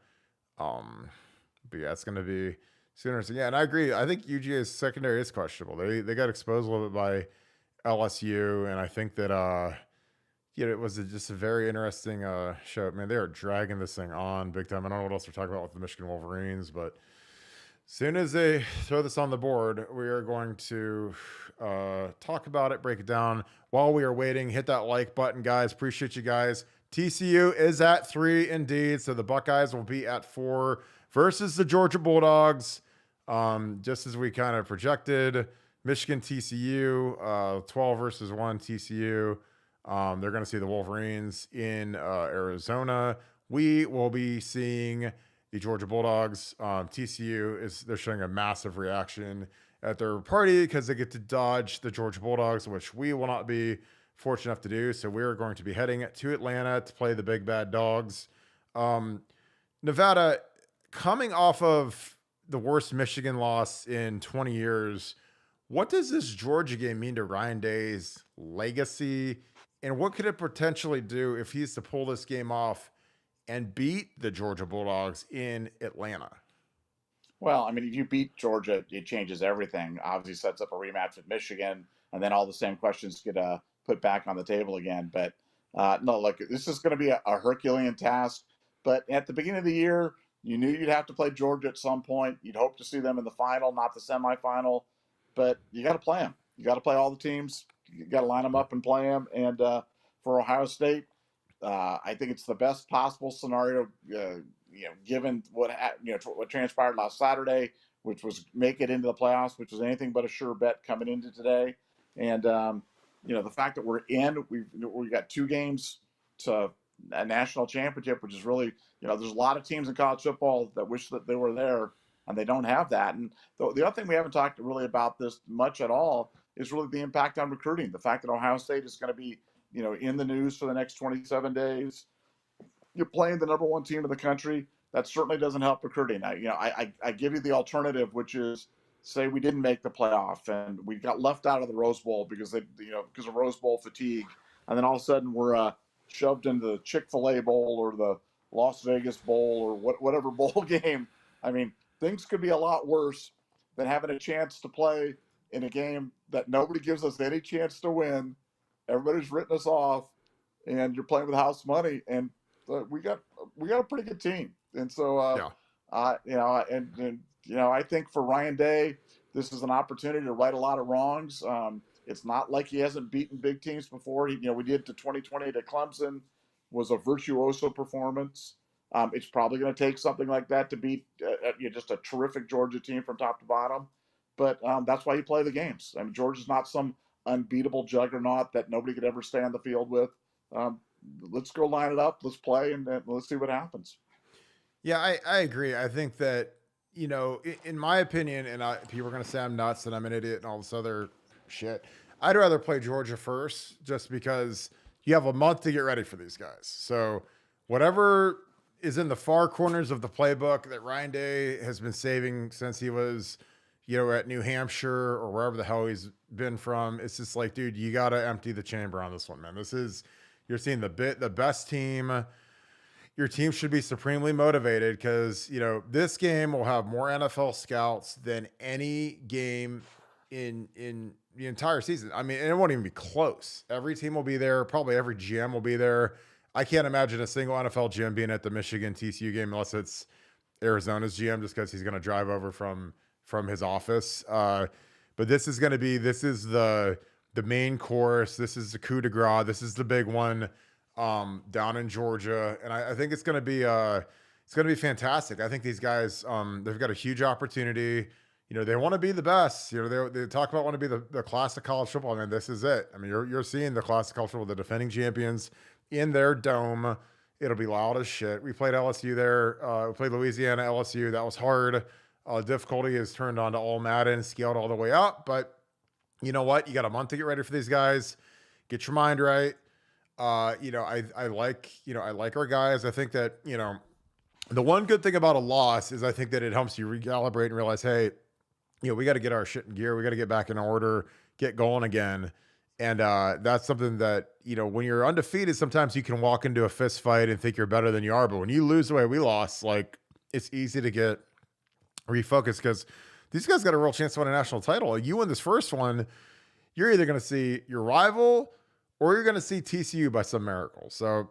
But yeah, it's going to be sooner. Yeah, and I agree. I think UGA's secondary is questionable. They got exposed a little bit by LSU, and I think that it was just a very interesting show. Man, they are dragging this thing on big time. I don't know what else we're talking about with the Michigan Wolverines, but as soon as they throw this on the board, we are going to talk about it, break it down. While we are waiting, hit that like button, guys. Appreciate you guys. TCU is at 3 indeed, so the Buckeyes will be at 4 versus the Georgia Bulldogs. Just as we kind of projected, Michigan TCU, 12 versus 1 TCU. They're going to see the Wolverines in Arizona. We will be seeing the Georgia Bulldogs. TCU they're showing a massive reaction at their party because they get to dodge the Georgia Bulldogs, which we will not be fortunate enough to do. So we're going to be heading to Atlanta to play the Big Bad Dogs. Nevada, coming off of the worst Michigan loss in 20 years, what does this Georgia game mean to Ryan Day's legacy? And what could it potentially do if he's to pull this game off and beat the Georgia Bulldogs in Atlanta? Well, I mean, if you beat Georgia, it changes everything. Obviously sets up a rematch with Michigan, and then all the same questions get put back on the table again. But no, look, this is going to be a Herculean task. But at the beginning of the year, you knew you'd have to play Georgia at some point. You'd hope to see them in the final, not the semifinal. But you got to play them. You got to play all the teams. You got to line them up and play them. And for Ohio State, I think it's the best possible scenario, given what transpired last Saturday, which was make it into the playoffs, which was anything but a sure bet coming into today. And the fact that we're in, we got 2 games to a national championship, which is really, there's a lot of teams in college football that wish that they were there, and they don't have that. And the other thing we haven't talked really about this much at all is really the impact on recruiting. The fact that Ohio State is going to be, in the news for the next 27 days. You're playing the number 1 team in the country. That certainly doesn't help recruiting. I give you the alternative, which is say we didn't make the playoff and we got left out of the Rose Bowl because of Rose Bowl fatigue, and then all of a sudden we're shoved into the Chick-fil-A Bowl or the Las Vegas Bowl or whatever bowl game. I mean, things could be a lot worse than having a chance to play in a game that nobody gives us any chance to win. Everybody's written us off, and you're playing with house money. And we got a pretty good team. And so, I think for Ryan Day, this is an opportunity to right a lot of wrongs. It's not like he hasn't beaten big teams before. We did to 2020 to Clemson, was a virtuoso performance. It's probably going to take something like that to beat just a terrific Georgia team from top to bottom. But that's why you play the games. I mean, Georgia's not some unbeatable juggernaut that nobody could ever stay on the field with. Let's go line it up. Let's play, and let's see what happens. Yeah, I agree. I think that in my opinion, and people are going to say I'm nuts and I'm an idiot and all this other shit. I'd rather play Georgia first just because you have a month to get ready for these guys. So whatever is in the far corners of the playbook that Ryan Day has been saving since he was, at New Hampshire or wherever the hell he's been from, it's just like, dude, you got to empty the chamber on this one, man. You're seeing the best team. Your team should be supremely motivated because, this game will have more NFL scouts than any game in the entire season. I mean, and it won't even be close. Every team will be there. Probably every GM will be there. I can't imagine a single NFL GM being at the Michigan TCU game unless it's Arizona's GM, just because he's going to drive over from his office. But this is the main course. This is the coup de grace. This is the big one down in Georgia, and I think it's going to be fantastic. I think these guys they've got a huge opportunity. They want to be the best. They talk about want to be the class of college football. I mean, this is it. I mean, you're seeing the class of college football, the defending champions in their dome. It'll be loud as shit. We played LSU there. We played Louisiana, LSU. That was hard. Difficulty is turned on to all Madden, scaled all the way up. But you know what? You got a month to get ready for these guys. Get your mind right. I like our guys. I think that, the one good thing about a loss is I think that it helps you recalibrate and realize, hey, we got to get our shit in gear. We got to get back in order, get going again. And that's something that, when you're undefeated, sometimes you can walk into a fist fight and think you're better than you are. But when you lose the way we lost, like, it's easy to get refocused because these guys got a real chance to win a national title. You win this first one, you're either going to see your rival or you're going to see TCU by some miracle. So,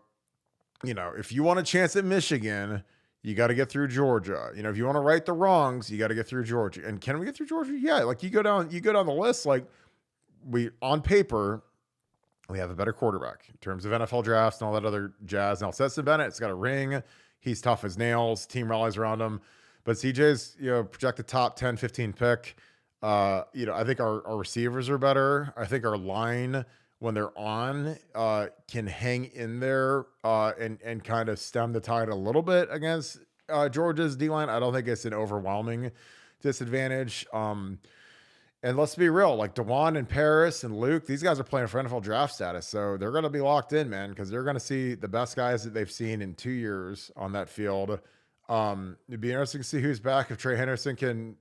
if you want a chance at Michigan, you got to get through Georgia. If you want to right the wrongs, you got to get through Georgia. And can we get through Georgia? Yeah. Like you go down the list, like on paper, we have a better quarterback in terms of NFL drafts and all that other jazz. Now, Stetson Bennett's got a ring. He's tough as nails. Team rallies around him. But CJ's, projected top 10, 15 pick. I think our receivers are better. I think our line, when they're on, can hang in there and kind of stem the tide a little bit against Georgia's D-line. I don't think it's an overwhelming disadvantage. And let's be real, like DeJuan and Paris and Luke, these guys are playing for NFL draft status. So they're going to be locked in, man, because they're going to see the best guys that they've seen in 2 years on that field. It'd be interesting to see who's back. If Trey Henderson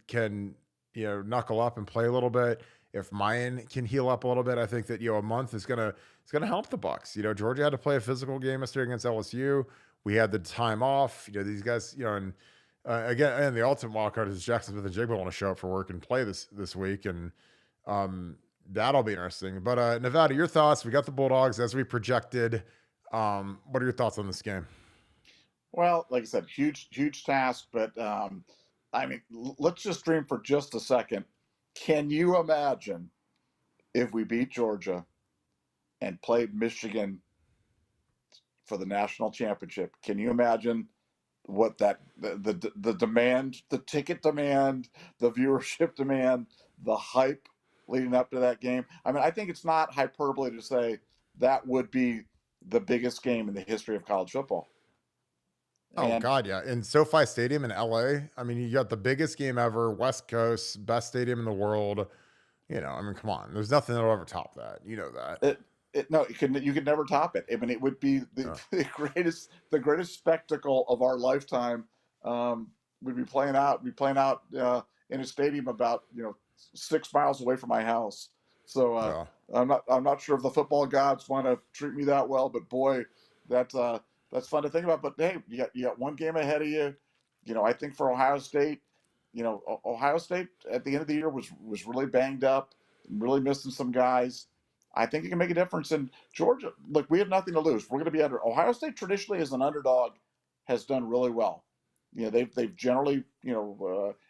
can knuckle up and play a little bit. If Mayan can heal up a little bit, I think that a month is gonna help the Bucks. Georgia had to play a physical game yesterday against LSU. We had the time off. These guys, and again, and the ultimate wild card is Jaxon Smith-Njigba want to show up for work and play this week, and that'll be interesting. But Nevada, your thoughts? We got the Bulldogs as we projected. What are your thoughts on this game? Well, like I said, huge task, but let's just dream for just a second. Can you imagine if we beat Georgia and played Michigan for the national championship? Can you imagine what the demand, the ticket demand, the viewership demand, the hype leading up to that game? I mean, I think it's not hyperbole to say that would be the biggest game in the history of college football. Oh, God, yeah. In SoFi Stadium in LA, I mean, you got the biggest game ever, West Coast, best stadium in the world. Come on. There's nothing that'll ever top that. You know that. You could never top it. I mean, it would be the greatest spectacle of our lifetime. We'd be playing out in a stadium about 6 miles away from my house. So I'm not sure if the football gods want to treat me that well, but boy, that's fun to think about. But hey, you got one game ahead of you. I think for Ohio State, Ohio State at the end of the year was really banged up, really missing some guys. I think it can make a difference. In Georgia, look, we have nothing to lose. We're going to be under. Ohio State traditionally as an underdog has done really well. They've generally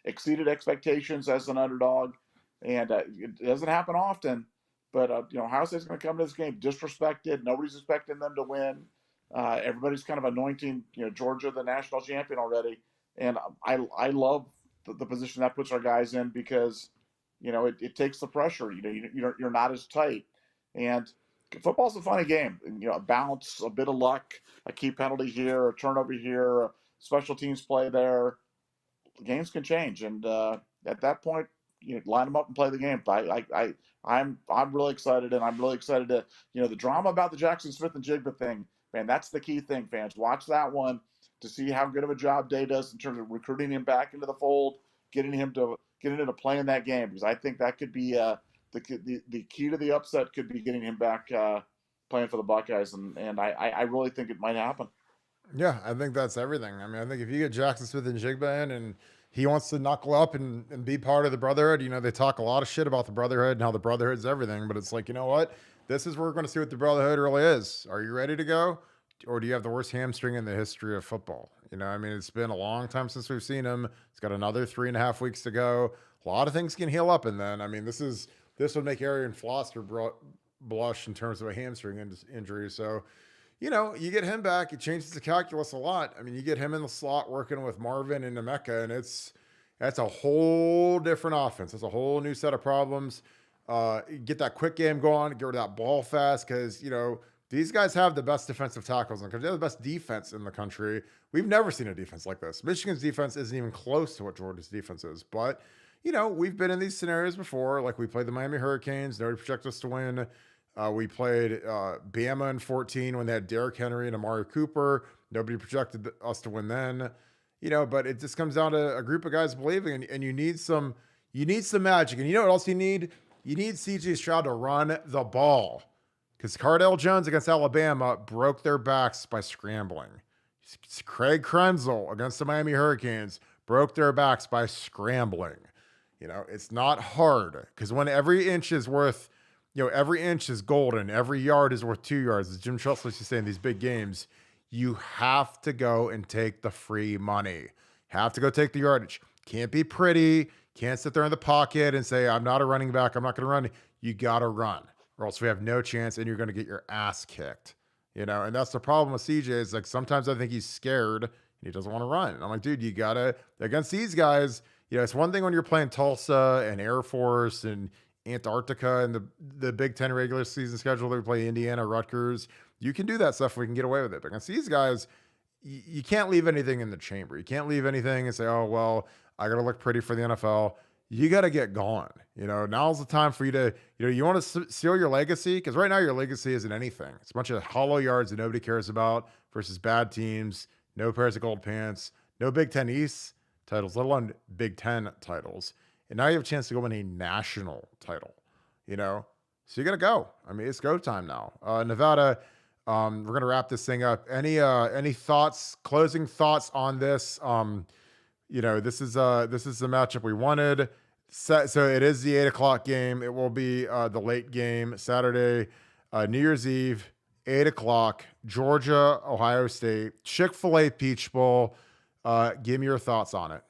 exceeded expectations as an underdog, and it doesn't happen often. But Ohio State's going to come to this game disrespected. Nobody's expecting them to win. Everybody's kind of anointing Georgia the national champion already, and I love the position that puts our guys in because it takes the pressure. You're not as tight, and football's a funny game. A bounce, a bit of luck, a key penalty here, a turnover here, a special teams play there. games can change, and at that point, line them up and play the game. I'm really excited, and I'm really excited to the drama about the Jaxon Smith-Njigba thing. Man, that's the key thing, fans. Watch that one to see how good of a job Day does in terms of recruiting him back into the fold, getting him to play in that game, because I think that could be the key to the upset could be getting him back playing for the Buckeyes, and I really think it might happen. Yeah, I think that's everything. I mean, I think if you get Jaxon Smith-Njigba in and he wants to knuckle up and be part of the Brotherhood, they talk a lot of shit about the Brotherhood and how the Brotherhood's everything, but it's like, you know what? This is where we're going to see what the Brotherhood really is. Are you ready to go? Or do you have the worst hamstring in the history of football? I mean, it's been a long time since we've seen him. It's got another 3.5 weeks to go. A lot of things can heal up, and then, I mean, this would make Arian Foster blush in terms of a hamstring injury. So, you get him back, it changes the calculus a lot. I mean, you get him in the slot working with Marvin and Emeka, and that's a whole different offense. It's a whole new set of problems. Get that quick game going, get rid of that ball fast, because, these guys have the best defensive tackles in the country. They have the best defense in the country. We've never seen a defense like this. Michigan's defense isn't even close to what Georgia's defense is. But, we've been in these scenarios before. Like, we played the Miami Hurricanes. Nobody projected us to win. We played Bama in 2014 when they had Derrick Henry and Amari Cooper. Nobody projected us to win then. But it just comes down to a group of guys believing, and you need some magic. And you know what else you need? You need CJ Stroud to run the ball. Because Cardale Jones against Alabama broke their backs by scrambling. Craig Krenzel against the Miami Hurricanes broke their backs by scrambling. It's not hard, because when every inch is worth, every inch is golden, every yard is worth 2 yards, as Jim Tressel used to say in these big games, you have to go and take the free money. Have to go take the yardage. Can't be pretty. Can't sit there in the pocket and say, I'm not a running back, I'm not going to run. You got to run, or else we have no chance and you're going to get your ass kicked. And that's the problem with CJ. Is like, sometimes I think he's scared and he doesn't want to run. And I'm like, dude, you got to, against these guys, it's one thing when you're playing Tulsa and Air Force and Antarctica and the Big Ten regular season schedule. They play Indiana, Rutgers. You can do that stuff. We can get away with it. But against these guys, you can't leave anything in the chamber. You can't leave anything and say, oh, well, I got to look pretty for the NFL. You got to get going. Now's the time for you to, you want to seal your legacy, because right now your legacy isn't anything. It's a bunch of hollow yards that nobody cares about versus bad teams, no pairs of gold pants, no Big Ten East titles, let alone Big Ten titles. And now you have a chance to go win a national title, so you got to go. I mean, it's go time now. Nevada, we're going to wrap this thing up. Any thoughts, closing thoughts on this? This is the matchup we wanted. So it is the 8:00 game. It will be the late game Saturday, New Year's Eve, 8:00, Georgia, Ohio State, Chick-fil-A Peach Bowl. Give me your thoughts on it.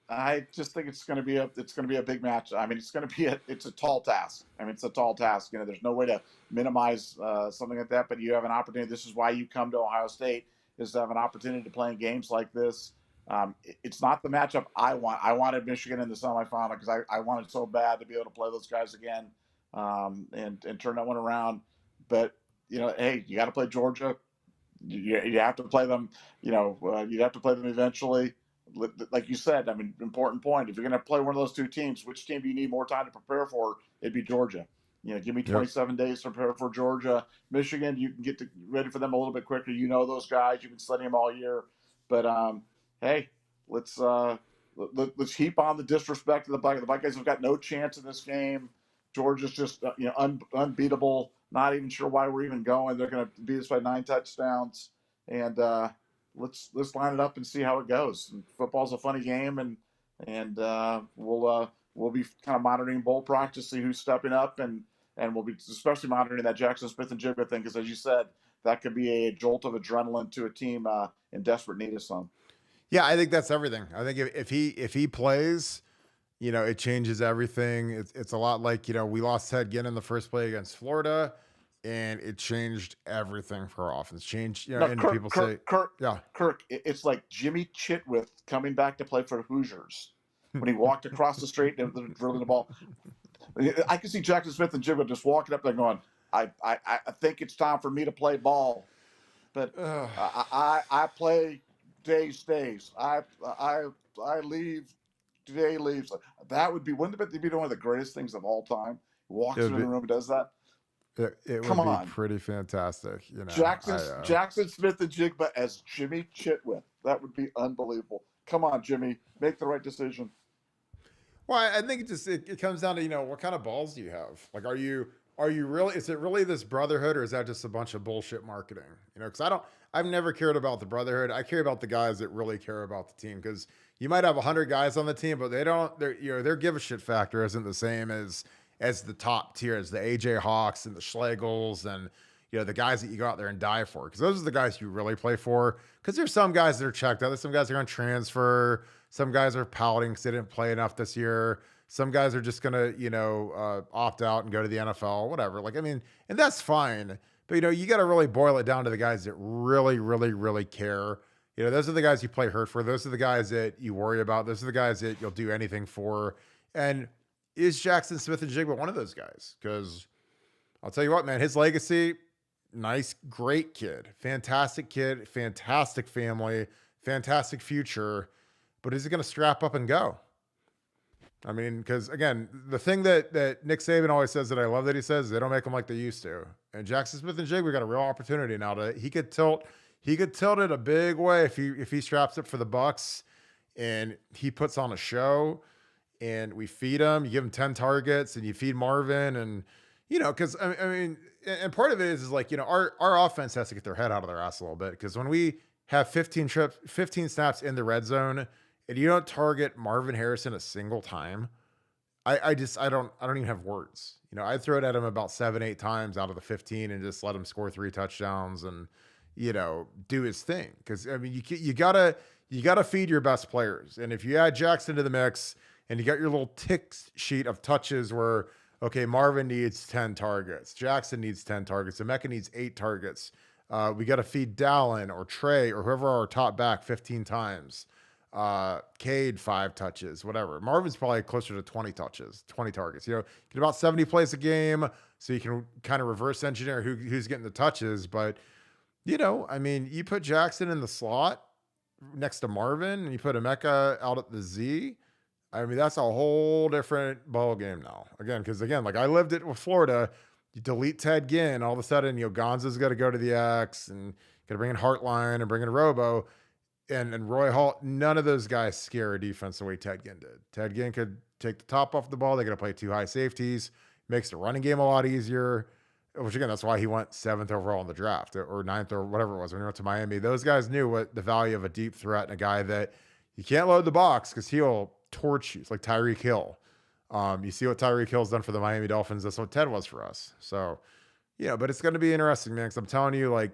I just think it's going to be a big match. I mean, it's a tall task. I mean, it's a tall task. There's no way to minimize something like that, but you have an opportunity. This is why you come to Ohio State, is to have an opportunity to play in games like this. It's not the matchup I want. I wanted Michigan in the semifinal because I wanted so bad to be able to play those guys again and turn that one around. But, hey, you got to play Georgia. You have to play them. You'd have to play them eventually. Like you said, I mean, important point. If you're going to play one of those two teams, which team do you need more time to prepare for? It'd be Georgia. Give me 27 days to prepare for Georgia. Michigan, you can get ready for them a little bit quicker. Those guys. You've been studying them all year. But, hey, let's heap on the disrespect to the Buckeyes. The Buckeyes have got no chance in this game. Georgia's just unbeatable. Not even sure why we're even going. They're going to beat us by 9 touchdowns. And let's line it up and see how it goes. And football's a funny game, and we'll be kind of monitoring bowl practice, see who's stepping up, and we'll be especially monitoring that Jaxon Smith-Njigba thing, because as you said, that could be a jolt of adrenaline to a team in desperate need of some. Yeah, I think that's everything. I think if he plays, it changes everything. It's a lot like, we lost Ted Ginn in the first play against Florida, and it changed everything for our offense. Kirk, it's like Jimmy Chitwith coming back to play for Hoosiers when he walked across the street and drilling the ball. I can see Jaxon Smith-Njigba just walking up there going, I think it's time for me to play ball. But I play days. I I leave. Today leaves. That would be, wouldn't it be one of the greatest things of all time? Walks into the room and does that. It Come would be on. pretty fantastic. You know, Jaxon Smith-Njigba as Jimmy Chitwith. That would be unbelievable. Come on, Jimmy. Make the right decision. Well, I think it comes down to, you know, what kind of balls do you have? Like, are you really, is it really this brotherhood, or is that just a bunch of bullshit marketing? You know, because I've never cared about the brotherhood. I care about the guys that really care about the team, because you might have 100 guys on the team, but their give a shit factor isn't the same as the top tier, as the AJ Hawks and the Schlegels and, you know, the guys that you go out there and die for, because those are the guys you really play for. Because there's some guys that are checked out. There's some guys that are on transfer. Some guys are pouting because they didn't play enough this year. Some guys are just going to, you know, opt out and go to the NFL, whatever. Like, I mean, and that's fine. But, you know, you got to really boil it down to the guys that really, really, really care. You know, those are the guys you play hurt for. Those are the guys that you worry about. Those are the guys that you'll do anything for. And is Jaxon Smith-Njigba one of those guys? Because I'll tell you what, man, his legacy, nice, great kid, fantastic family, fantastic future. But is he going to strap up and go? I mean, because again, the thing that Nick Saban always says that I love that he says, they don't make them like they used to. And Jaxon Smith-Njigba got a real opportunity now he could tilt it a big way if he straps up for the Bucks and he puts on a show and we feed him. You give him 10 targets and you feed Marvin, and you know, because I mean, and part of it is like, you know, our offense has to get their head out of their ass a little bit, because when we have 15 snaps in the red zone and you don't target Marvin Harrison a single time, I don't even have words. You know, I'd throw it at him about 7-8 times out of the 15 and just let him score 3 touchdowns and, you know, do his thing. Because I mean, you gotta feed your best players. And if you add Jaxon to the mix and you got your little tick sheet of touches where, okay, Marvin needs 10 targets, Jaxon needs 10 targets, Emeka needs 8 targets. We got to feed Dallin or Trey or whoever our top back 15 times. Cade 5 touches, whatever. Marvin's probably closer to 20 touches, 20 targets. You know, get about 70 plays a game, so you can kind of reverse engineer who's getting the touches. But, you know, I mean, you put Jaxon in the slot next to Marvin and you put Emeka out at the Z. I mean, that's a whole different ball game now. Again, because again, like I lived it with Florida. You delete Ted Ginn, all of a sudden, you know, Gonza's got to go to the X and got to bring in Hartline and bring in Robo. And Roy Hall, none of those guys scare a defense the way Ted Ginn did. Ted Ginn could take the top off the ball. They got to play 2 high safeties, makes the running game a lot easier, which again, that's why he went 7th overall in the draft or 9th or whatever it was when he went to Miami. Those guys knew what the value of a deep threat and a guy that you can't load the box because he'll torch you. It's like Tyreek Hill. You see what Tyreek Hill's done for the Miami Dolphins. That's what Ted was for us. So, yeah, but it's going to be interesting, man, because I'm telling you, like,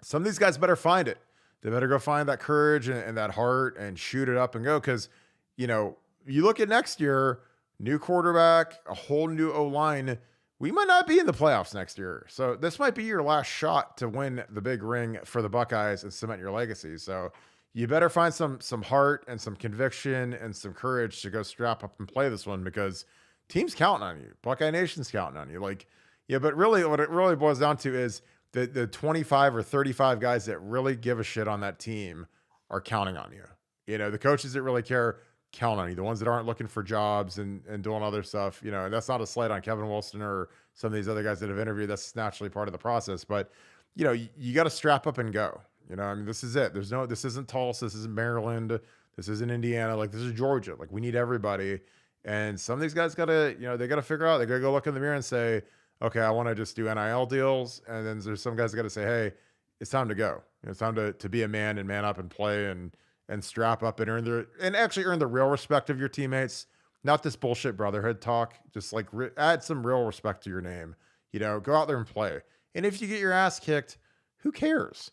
some of these guys better find it. They better go find that courage and that heart and shoot it up and go. Because, you know, you look at next year, new quarterback, a whole new O-line. We might not be in the playoffs next year. So this might be your last shot to win the big ring for the Buckeyes and cement your legacy. So you better find some heart and some conviction and some courage to go strap up and play this one, because teams counting on you. Buckeye Nation's counting on you. Like, yeah, but really what it really boils down to is the 25 or 35 guys that really give a shit on that team are counting on you. You know, the coaches that really care count on you. The ones that aren't looking for jobs and doing other stuff, you know, and that's not a slight on Kevin Wilson or some of these other guys that have interviewed. That's naturally part of the process. But, you know, you got to strap up and go. You know, I mean, this is it. This isn't Tulsa. This isn't Maryland. This isn't Indiana. Like, this is Georgia. Like, we need everybody. And some of these guys got to, you know, they got to figure out, they got to go look in the mirror and say, okay, I want to just do NIL deals. And then there's some guys that got to say, hey, it's time to go. You know, it's time to be a man and man up and play and strap up and actually earn the real respect of your teammates. Not this bullshit brotherhood talk. Just like add some real respect to your name. You know, go out there and play. And if you get your ass kicked, who cares?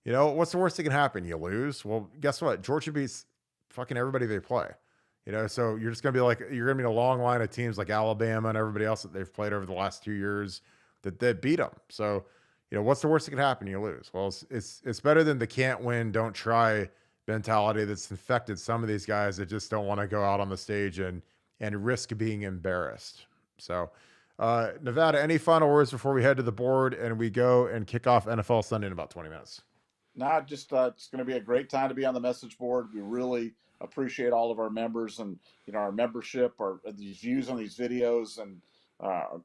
You know, what's the worst that can happen? You lose. Well, guess what? Georgia beats fucking everybody they play. You know, so you're just going to be like, you're going to be in a long line of teams like Alabama and everybody else that they've played over the last 2 years that beat them. So, you know, what's the worst that can happen? You lose. Well, it's better than the can't win, don't try mentality that's infected some of these guys that just don't want to go out on the stage and risk being embarrassed. So, Nevada, any final words before we head to the board and we go and kick off NFL Sunday in about 20 minutes? No, just it's going to be a great time to be on the message board. We really appreciate all of our members and, our membership, or these views on these videos, and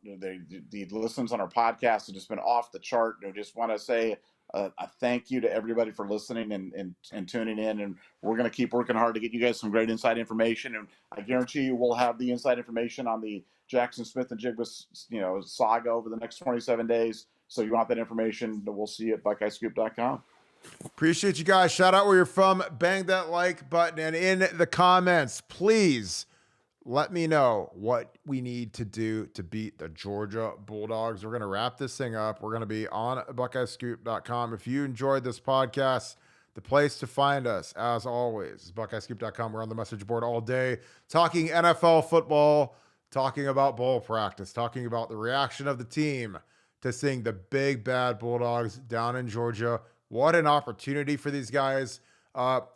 the listens on our podcast have just been off the chart. I just want to say a thank you to everybody for listening and tuning in. And we're going to keep working hard to get you guys some great inside information. And I guarantee you we'll have the inside information on the Jaxon Smith-Njigba, saga over the next 27 days. So you want that information, we'll see you at BuckeyesScoop.com. Appreciate you guys. Shout out where you're from. Bang that like button. And in the comments, please let me know what we need to do to beat the Georgia Bulldogs. We're going to wrap this thing up. We're going to be on BuckeyesScoop.com. If you enjoyed this podcast, the place to find us, as always, is BuckeyesScoop.com. We're on the message board all day, talking NFL football, talking about bowl practice, talking about the reaction of the team to seeing the big bad Bulldogs down in Georgia. What an opportunity for these guys.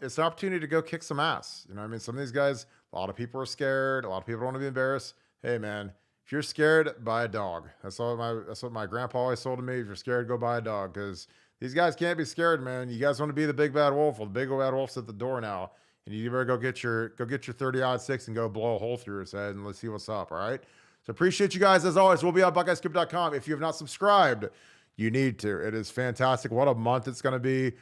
It's an opportunity to go kick some ass. Some of these guys, a lot of people are scared. A lot of people don't want to be embarrassed. Hey, man, if you're scared, buy a dog. That's what my grandpa always told me. If you're scared, go buy a dog, because these guys can't be scared, man. You guys want to be the big bad wolf. Well, the big bad wolf's at the door now, and you better go get your 30-06 and go blow a hole through his head, and let's see what's up. All right. So appreciate you guys as always. We'll be on BuckeyesScoop.com. If you have not subscribed, you need to. It is fantastic. What a month it's going to be.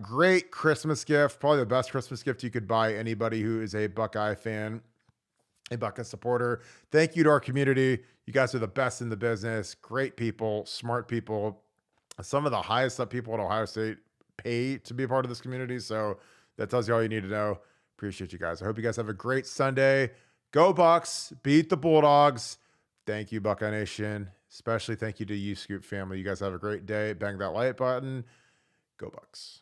Great Christmas gift. Probably the best Christmas gift you could buy anybody who is a Buckeye fan, a Buckeye supporter. Thank you to our community. You guys are the best in the business. Great people, smart people. Some of the highest up people at Ohio State pay to be a part of this community. So that tells you all you need to know. Appreciate you guys. I hope you guys have a great Sunday. Go Bucks. Beat the Bulldogs. Thank you, Buckeye Nation. Especially thank you to you, Scoop family. You guys have a great day. Bang that like button. Go Bucks.